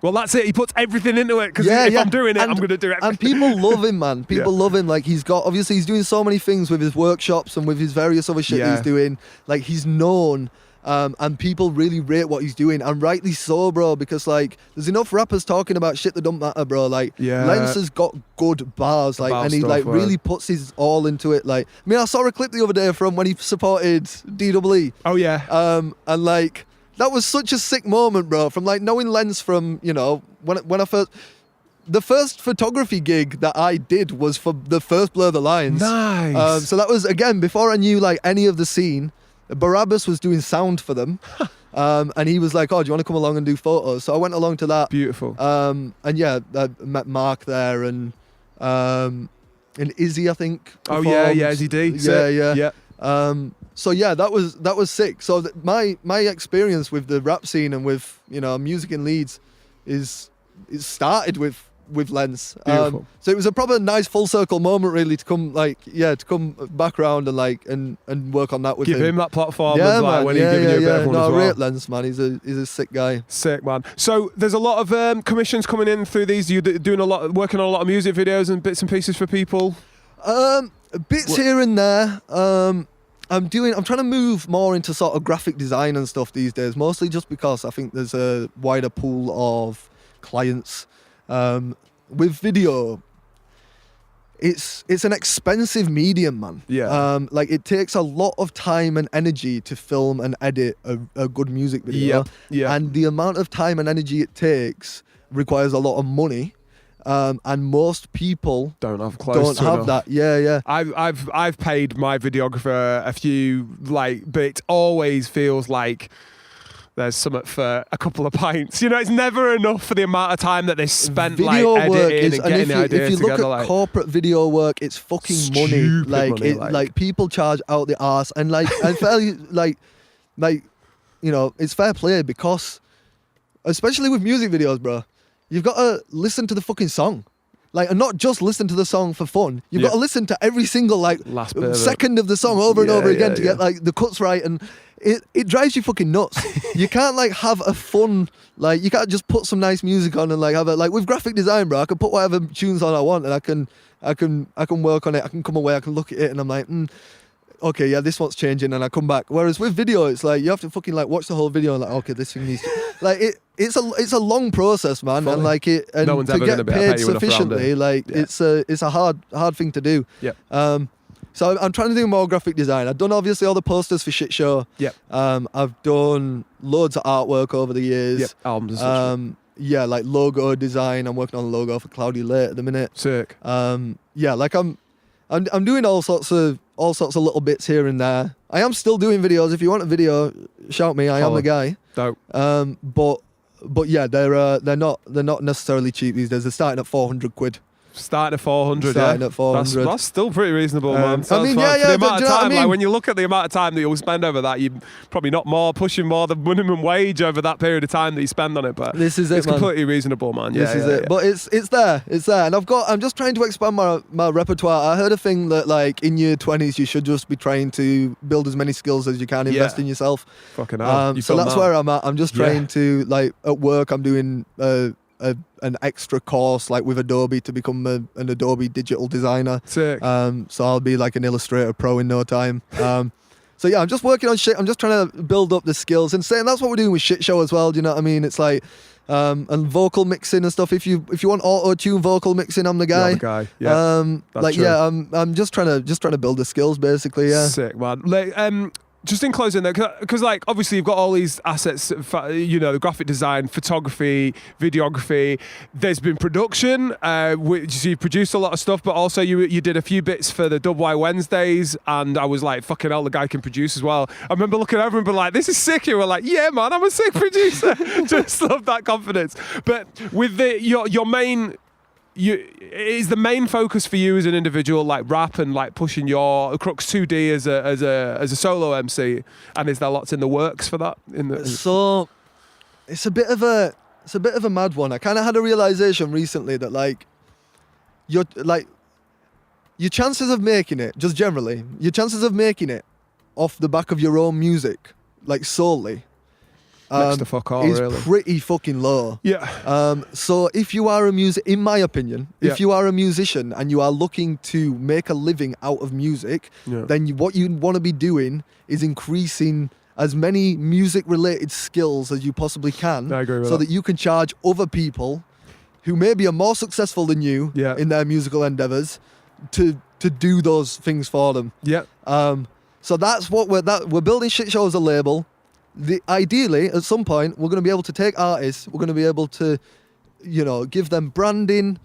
Well, that's it. He puts everything into it because if I'm doing it, I'm going to do it. And people love him, man. People love him. Like he's doing so many things with his workshops and with his various other shit he's doing. Like he's known. And people really rate what he's doing, and rightly so, bro, because like there's enough rappers talking about shit that don't matter, bro. Like Lens has got good bars, like, and he like really puts his all into it. Like, I mean, I saw a clip the other day from when he supported DWE. Oh yeah. And like that was such a sick moment, bro. From like knowing Lens from, you know, when I first. The first photography gig that I did was for the first Blur the Lines. Nice. So that was, again, before I knew like any of the scene. Barabbas was doing sound for them, and he was like, "Oh, do you want to come along and do photos?" So I went along to that. Beautiful. And yeah, I met Mark there and Izzy, I think. Oh yeah, Izzy D. Yeah. So yeah, that was sick. So my experience with the rap scene and with music in Leeds is started with Lens. Beautiful. So it was a proper nice full circle moment really to come back around and work on that with Give him that platform. Yeah, as man. when he's giving you a bit of one No, as I well. rate Lens, man. He's a sick guy. Sick, man. So there's a lot of commissions coming in through these. You're working on a lot of music videos and bits and pieces for people. Bits here and there. I'm trying to move more into sort of graphic design and stuff these days, mostly just because I think there's a wider pool of clients. With video, it's an expensive medium, man. Yeah. Like it takes a lot of time and energy to film and edit a good music video. Yeah. And the amount of time and energy it takes requires a lot of money. And most people don't have enough. That. Yeah. I've paid my videographer a few, but it always feels like there's something for a couple of pints. It's never enough for the amount of time that they spent video editing work and getting the idea if you together. look at corporate video work, it's fucking money. Stupid money. People charge out the arse, and and fairly it's fair play because, especially with music videos, bro, you've got to listen to the fucking song. And not just listen to the song for fun. You've got to listen to every single last bit second of the song over and over again to get the cuts right, and it drives you fucking nuts. You can't have a fun you can't just put some nice music on and have it with graphic design, bro. I can put whatever tunes on I want and I can work on it. I can come away, I can look at it and I'm like, okay, yeah, this one's changing, and I come back. Whereas with video, it's you have to fucking watch the whole video and okay, this thing needs to it's a long process, man. Fully. And no one's to ever get paid sufficiently, it. it's a hard thing to do. Yeah. So I'm trying to do more graphic design. I've done obviously all the posters for Shxtshow. Yeah. I've done loads of artwork over the years. Yep. Albums and such. Yeah, logo design. I'm working on a logo for Cloudy Late at the minute. Sick. Yeah, I'm doing all sorts of little bits here and there. I am still doing videos. If you want a video, shout me. I am the guy. Dope. But yeah, they're not necessarily cheap these days. They're starting at 400 quid. Starting at 400, Starting at 400. That's still pretty reasonable, man. I mean, yeah, For the amount of time, when you look at the amount of time that you'll spend over that, you're probably not pushing more than minimum wage over that period of time that you spend on it. But this is it, it's man. completely reasonable, man. This is it. But it's there, and I'm just trying to expand my repertoire. I heard a thing that in your 20s you should just be trying to build as many skills as you can, invest in yourself. Fucking hell. So that's where I'm at. I'm just trying to at work. I'm doing an extra course with Adobe to become an Adobe digital designer. Sick. So I'll be an Illustrator pro in no time. So yeah, I'm just working on shit. I'm just trying to build up the skills, and that's what we're doing with Shxtshow as well. Do you know what I mean? It's and vocal mixing and stuff. If you want auto-tune vocal mixing, I'm the guy. You're the guy. Yeah. That's true. I'm just trying to build the skills basically. Yeah. Sick, man. Just in closing there, because obviously you've got all these assets, the graphic design, photography, videography. There's been production, which you produced a lot of stuff, but also you did a few bits for the WY Wednesdays, and I was like, fucking hell, the guy can produce as well. I remember looking over and being like, this is sick. You were like, yeah, man, I'm a sick producer. Just love that confidence. But with your main... is the main focus for you as an individual rap and pushing your Crooks 2D as a solo MC, and is there lots in the works for that? So it's a bit of a mad one. I kind of had a realization recently that your chances of making it, just generally, your chances of making it off the back of your own music, solely, next to fuck all, is really. pretty fucking low. Yeah. So if you are in my opinion, if you are a musician and you are looking to make a living out of music, then what you want to be doing is increasing as many music-related skills as you possibly can. I agree with so that. that you can charge other people who maybe are more successful than you in their musical endeavors to do those things for them. Yeah. So that's what we're building Shxtshow as a label. Ideally, at some point, we're going to be able to take artists, we're going to be able to, give them branding,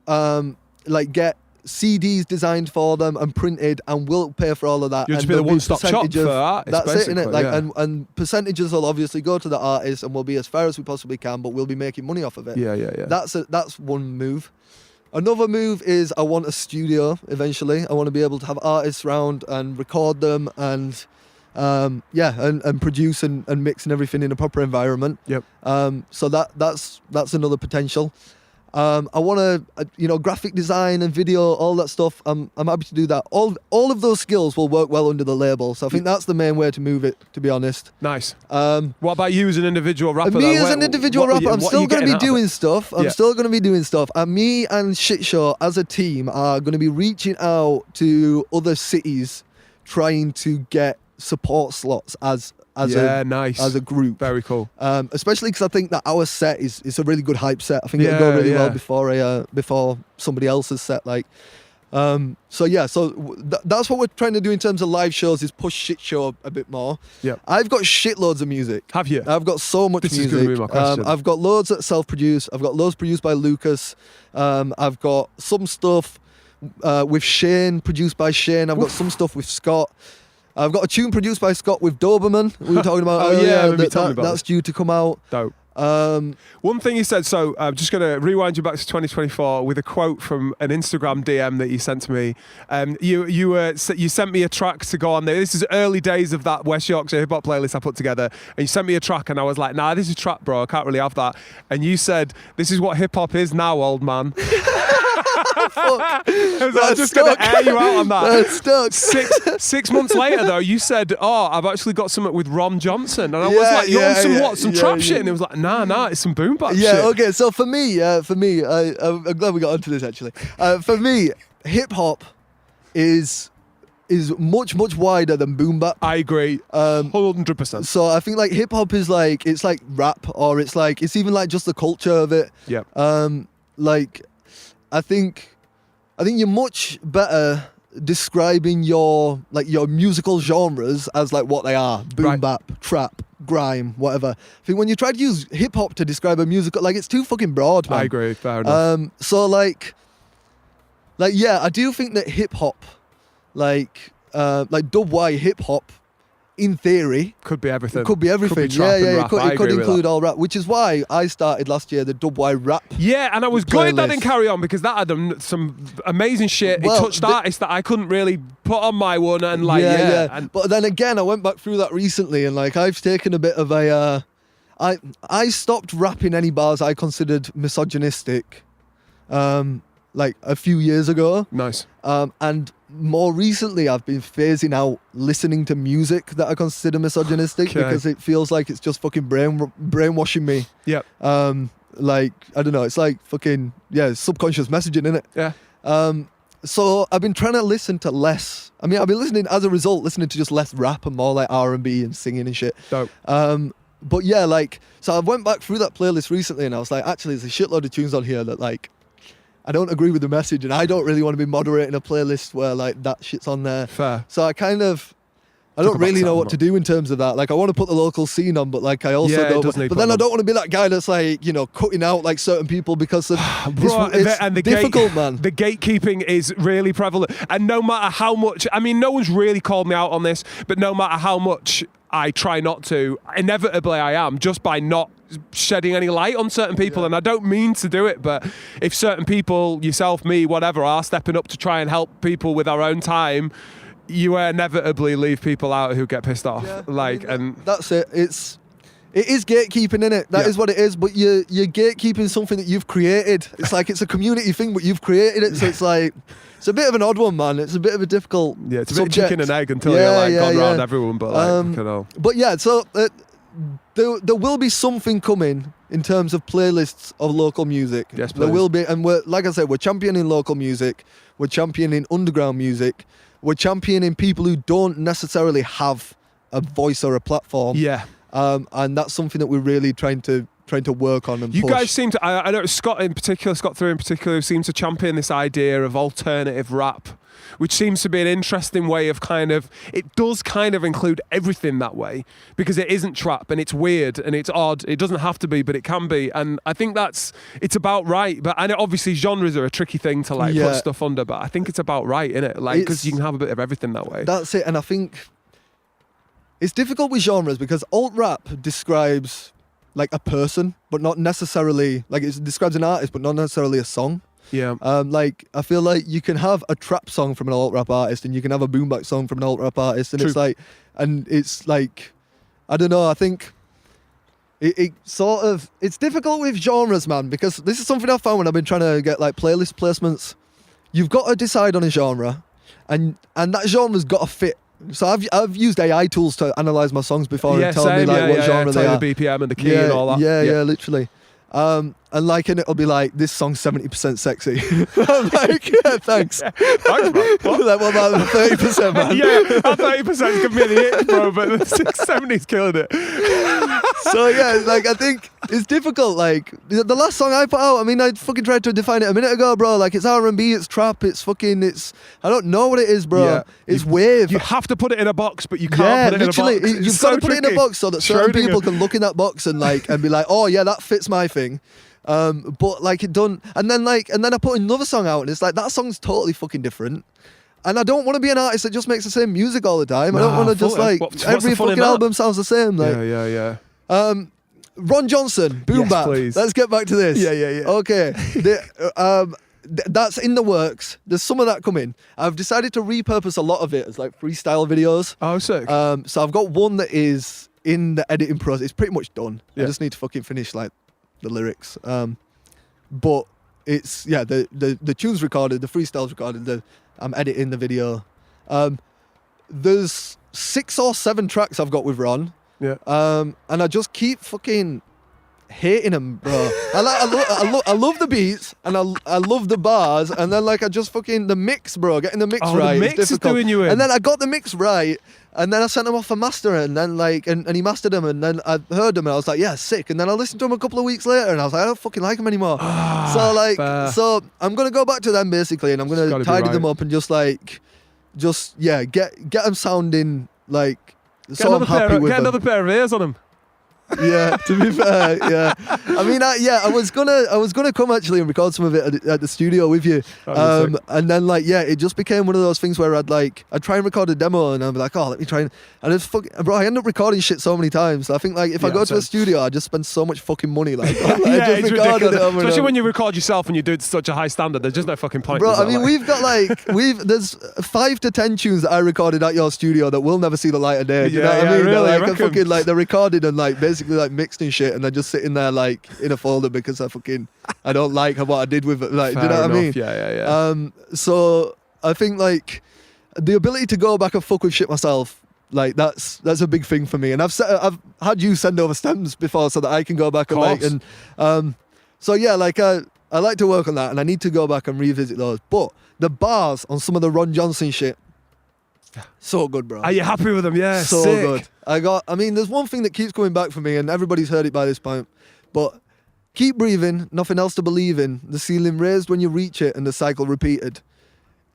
get CDs designed for them and printed, and we'll pay for all of that. You'll just be the one-stop shop for artists, that's it, innit? And percentages will obviously go to the artists, and we'll be as fair as we possibly can, but we'll be making money off of it. Yeah. That's one move. Another move is I want a studio eventually. I want to be able to have artists around and record them and and produce and mix and everything in a proper environment. Yep. So that's another potential. I want to, graphic design and video, all that stuff. I'm happy to do that. All of those skills will work well under the label. So I think that's the main way to move it, to be honest. Nice. What about you as an individual rapper? Me as an individual rapper, I'm still going to be doing stuff. I'm still going to be doing stuff. And me and Shxtshow as a team are going to be reaching out to other cities, trying to get support slots as a group. Very cool. Especially because I think that our set is a really good hype set. I think it'll go really well before somebody else's set. That's what we're trying to do in terms of live shows, is push Shxtshow a bit more. Yeah. I've got shitloads of music. Have you? I've got so much music. This is going to be my question. I've got loads that self-produced. I've got loads produced by Lucas. I've got some stuff with Shane, produced by Shane. I've got some stuff with Scott. I've got a tune produced by Scott with Doberman. We were talking about that's due to come out. Dope. One thing you said, so I'm just going to rewind you back to 2024 with a quote from an Instagram DM that you sent to me. You sent me a track to go on there. This is early days of that West Yorkshire hip hop playlist I put together, and you sent me a track, and I was like, nah, this is trap, bro. I can't really have that. And you said, this is what hip hop is now, old man. I'm just going to air you out on that. That's stuck. 6 months later, though, you said, "Oh, I've actually got something with Ron Johnson," and I was like, "You're on some trap shit," and it was like, "Nah, it's some boom bap shit." Yeah, okay. So for me, I'm glad we got onto this actually. For me, hip hop is much wider than boom bap. I agree, 100%. So I think like hip hop is like, it's like rap, or it's even like just the culture of it. Yeah. I think you're much better describing your musical genres as like what they are: boom bap, trap, grime, whatever. I think when you try to use hip hop to describe a musical, like, it's too fucking broad, man. I agree. Fair enough. So I do think that hip hop, like dub-Y hip hop, in theory, could be everything. Could be everything. Could be trap and rap. It could include all rap, which is why I started last year the dub-Y rap. Yeah, and I was glad that didn't carry on, because that had some amazing shit. It touched artists that I couldn't really put on my one, and But then again, I went back through that recently, and like I've taken a bit of a. I stopped rapping any bars I considered misogynistic, like a few years ago. Nice. And more recently, I've been phasing out listening to music that I consider misogynistic, because it feels like it's just fucking brainwashing me. Yeah. Like, I don't know, it's like fucking, subconscious messaging, innit? Yeah. So I've been trying to listen to less. I mean, I've been listening to just less rap and more like R&B and singing and shit. Dope. But yeah, like, so I went back through that playlist recently, and I was like, actually, there's a shitload of tunes on here that, like, I don't agree with the message, and I don't really want to be moderating a playlist where like that shit's on there. Fair. So I don't really know what to do in terms of that. Like, I want to put the local scene on, but like I also don't. But then I don't want to be that guy that's like, cutting out like certain people because of it's difficult, man. The gatekeeping is really prevalent, and no matter how much, I mean, no one's really called me out on this, but no matter how much I try not to, inevitably I am, just by not shedding any light on certain people. And I don't mean to do it, but if certain people, yourself, me, whatever, are stepping up to try and help people with our own time, you inevitably leave people out who get pissed off. And that's it. It is gatekeeping, innit? That is what it is. But you're gatekeeping something that you've created. It's like, it's a community thing, but you've created it. So it's like, it's a bit of an odd one, man. It's a bit of a difficult it's a subject. bit chicken and egg until you're gone round everyone. But but yeah, so there will be something coming in terms of playlists of local music. Yes, please. There will be, and like I said, we're championing local music. We're championing underground music. We're championing people who don't necessarily have a voice or a platform. Yeah. And that's something that we're really trying to work on and push. You guys seem to, I know Scott in particular, seems to champion this idea of alternative rap, which seems to be an interesting way of it does kind of include everything that way, because it isn't trap, and it's weird and it's odd. It doesn't have to be, but it can be. And I think it's about right. But I know obviously genres are a tricky thing to put stuff under, but I think it's about right, innit? Like, because you can have a bit of everything that way. That's it. And I think it's difficult with genres, because alt rap describes like a person, but not necessarily, like, it describes an artist, but not necessarily a song. Yeah. Like I feel like you can have a trap song from an alt rap artist, and you can have a boom bap song from an alt rap artist, and True. it's like, I don't know. I think it's difficult with genres, man, because this is something I've found when I've been trying to get like playlist placements. You've got to decide on a genre, and that genre's got to fit. So I've used AI tools to analyze my songs before and tell me like what genre they are. The BPM and the key and all that. Yeah, literally. And it'll be like, this song's 70% sexy. I'm like, yeah, thanks. Thanks, man. What? Like, what about the 30%, man? Yeah, that 30% is giving me the itch, bro, but the 70's killing it. So yeah, like I think it's difficult. Like the last song I put out, I mean, I fucking tried to define it a minute ago, bro. Like it's R&B, it's trap, it's I don't know what it is, bro. Yeah. It's wave. You have to put it in a box, but you can't put it in a box. You've got to put it in a box so that certain people can look in that box and be like, oh yeah, that fits my thing. But like it done, and then I put another song out, and it's like that song's totally fucking different. And I don't want to be an artist that just makes the same music all the time. I don't want to just every fucking album sounds the same. Like, yeah. Ron Johnson, boom Yes, bap. please. Let's get back to this. Yeah. Okay. That's in the works. There's some of that coming. I've decided to repurpose a lot of it as like freestyle videos. Oh, sick. So I've got one that is in the editing process. It's pretty much done. Yeah. I just need to fucking finish like the lyrics. But it's the tune's recorded, the freestyle's recorded. I'm editing the video. There's 6 or 7 tracks I've got with Ron. Yeah. And I just keep fucking hating them, bro. I love the beats and I love the bars, and then like I just fucking the mix, bro. Getting the mix right. The mix is difficult. doing you in. And then I got the mix right, and then I sent him off for mastering, and then like and he mastered them, and then I heard them, and I was like, yeah, sick. And then I listened to them a couple of weeks later, and I was like, I don't fucking like them anymore. So I'm gonna go back to them basically, and I'm gonna tidy them up and just get them sounding like. Get another pair of ears on them. Yeah, to be fair, yeah. I mean, I was gonna come actually and record some of it at the studio with you, and then it just became one of those things where I'd try and record a demo, and I'd be like, oh, let me try and it's bro, I end up recording shit so many times. I think if I go to a studio, I just spend so much fucking money, it's ridiculous. Especially when you record yourself and you do it to such a high standard. There's just no fucking point. Bro, I mean, we've got there's 5 to 10 tunes that I recorded at your studio that will never see the light of day. Do you know what I mean? Really, they're recorded and basically mixed and shit, and they're just sitting there in a folder because I don't like what I did with it. Like, do you know what I mean? Yeah. So I think the ability to go back and fuck with shit myself, that's a big thing for me. And I've had you send over stems before so that I can go back and I like to work on that, and I need to go back and revisit those. But the bars on some of the Ron Johnson shit, so good, bro. Are you happy with them? Yeah, so sick. good. There's one thing that keeps coming back for me, and everybody's heard it by this point, but keep breathing, nothing else to believe in, the ceiling raised when you reach it, and the cycle repeated.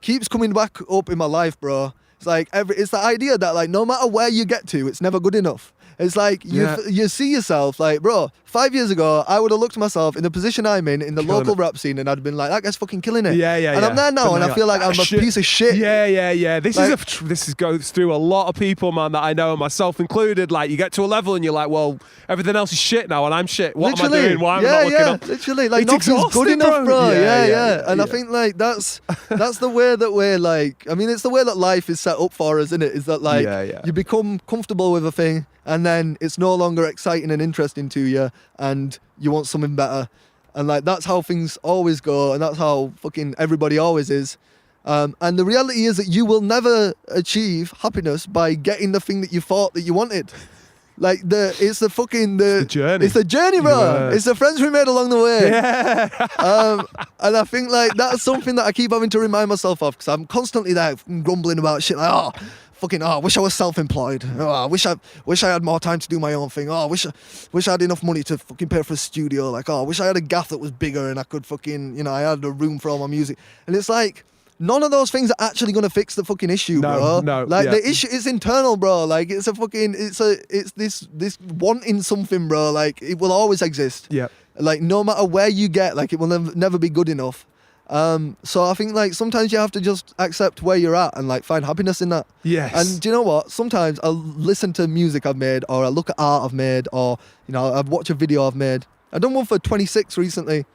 Keeps coming back up in my life, bro. It's it's the idea that no matter where you get to, it's never good enough. It's you see yourself, bro, 5 years ago, I would have looked at myself in the position I'm in the local rap scene, and I'd been like, that guy's fucking killing it. And I'm there now, and I feel like I'm a piece of shit. Yeah. This goes through a lot of people, man, that I know, myself included. You get to a level and you're like, well, everything else is shit now, and I'm shit. What am I doing? Why am I not looking up? Literally, it's nothing's good enough, bro. Yeah. And yeah. I think that's the way that we're it's the way that life is set up for us, isn't it? Is that you become comfortable with a thing, and then it's no longer exciting and interesting to you, and you want something better. And that's how things always go, and that's how fucking everybody always is. And the reality is that you will never achieve happiness by getting the thing that you thought that you wanted. It's the journey. It's the journey, bro. Yeah. It's the friends we made along the way. Yeah. And I think that's something that I keep having to remind myself of, because I'm constantly there grumbling about shit I wish I was self-employed. I wish I had more time to do my own thing. I wish I had enough money to fucking pay for a studio. I wish I had a gaff that was bigger and I could fucking, I had a room for all my music. And it's none of those things are actually going to fix the fucking issue, bro. No. The issue is internal, bro. It's this wanting something, bro. It will always exist. Yeah. No matter where you get, it will never be good enough. So I think sometimes you have to just accept where you're at and find happiness in that. Yes. And do you know what? Sometimes I'll listen to music I've made, or I'll look at art I've made, or I've watched a video I've made. I've done one for 26 recently.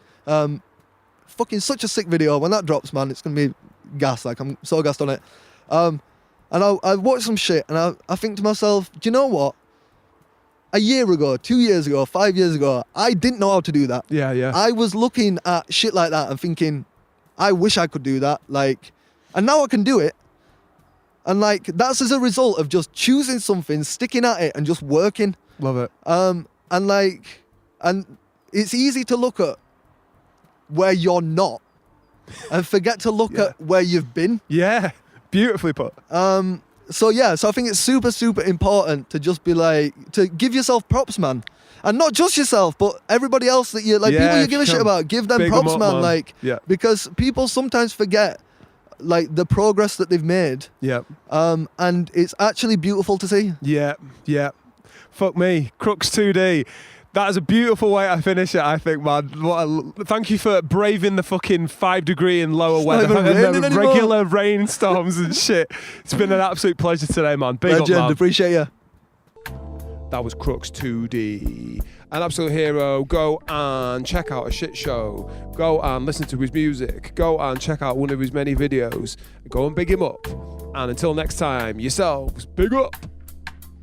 fucking such a sick video. When that drops, man, it's gonna be gas. Like, I'm so gassed on it. And I watched some shit, and I think to myself, do you know what? A year ago, 2 years ago, 5 years ago, I didn't know how to do that. Yeah. I was looking at shit like that and thinking, I wish I could do that. Like, and now I can do it. And like, that's as a result of just choosing something, sticking at it, and just working. Love it. And it's easy to look at where you're not and forget to look at where you've been. Yeah. Beautifully put. So I think it's super, super important to just be like, to give yourself props, man. And not just yourself, but everybody else that you, like, people you give a shit about, give them Big props, up, man. Like, because people sometimes forget, like, the progress that they've made. Yeah. And it's actually beautiful to see. Yeah. Fuck me. Crooks 2D. That is a beautiful way to finish it, I think, man. Thank you for braving the fucking 5 degree and lower weather and the regular rainstorms and shit. It's been an absolute pleasure today, man. Big Legend, up, man. Appreciate you. That was Crooks 2D. An absolute hero. Go and check out a shit show. Go and listen to his music. Go and check out one of his many videos. Go and big him up. And until next time, yourselves, big up.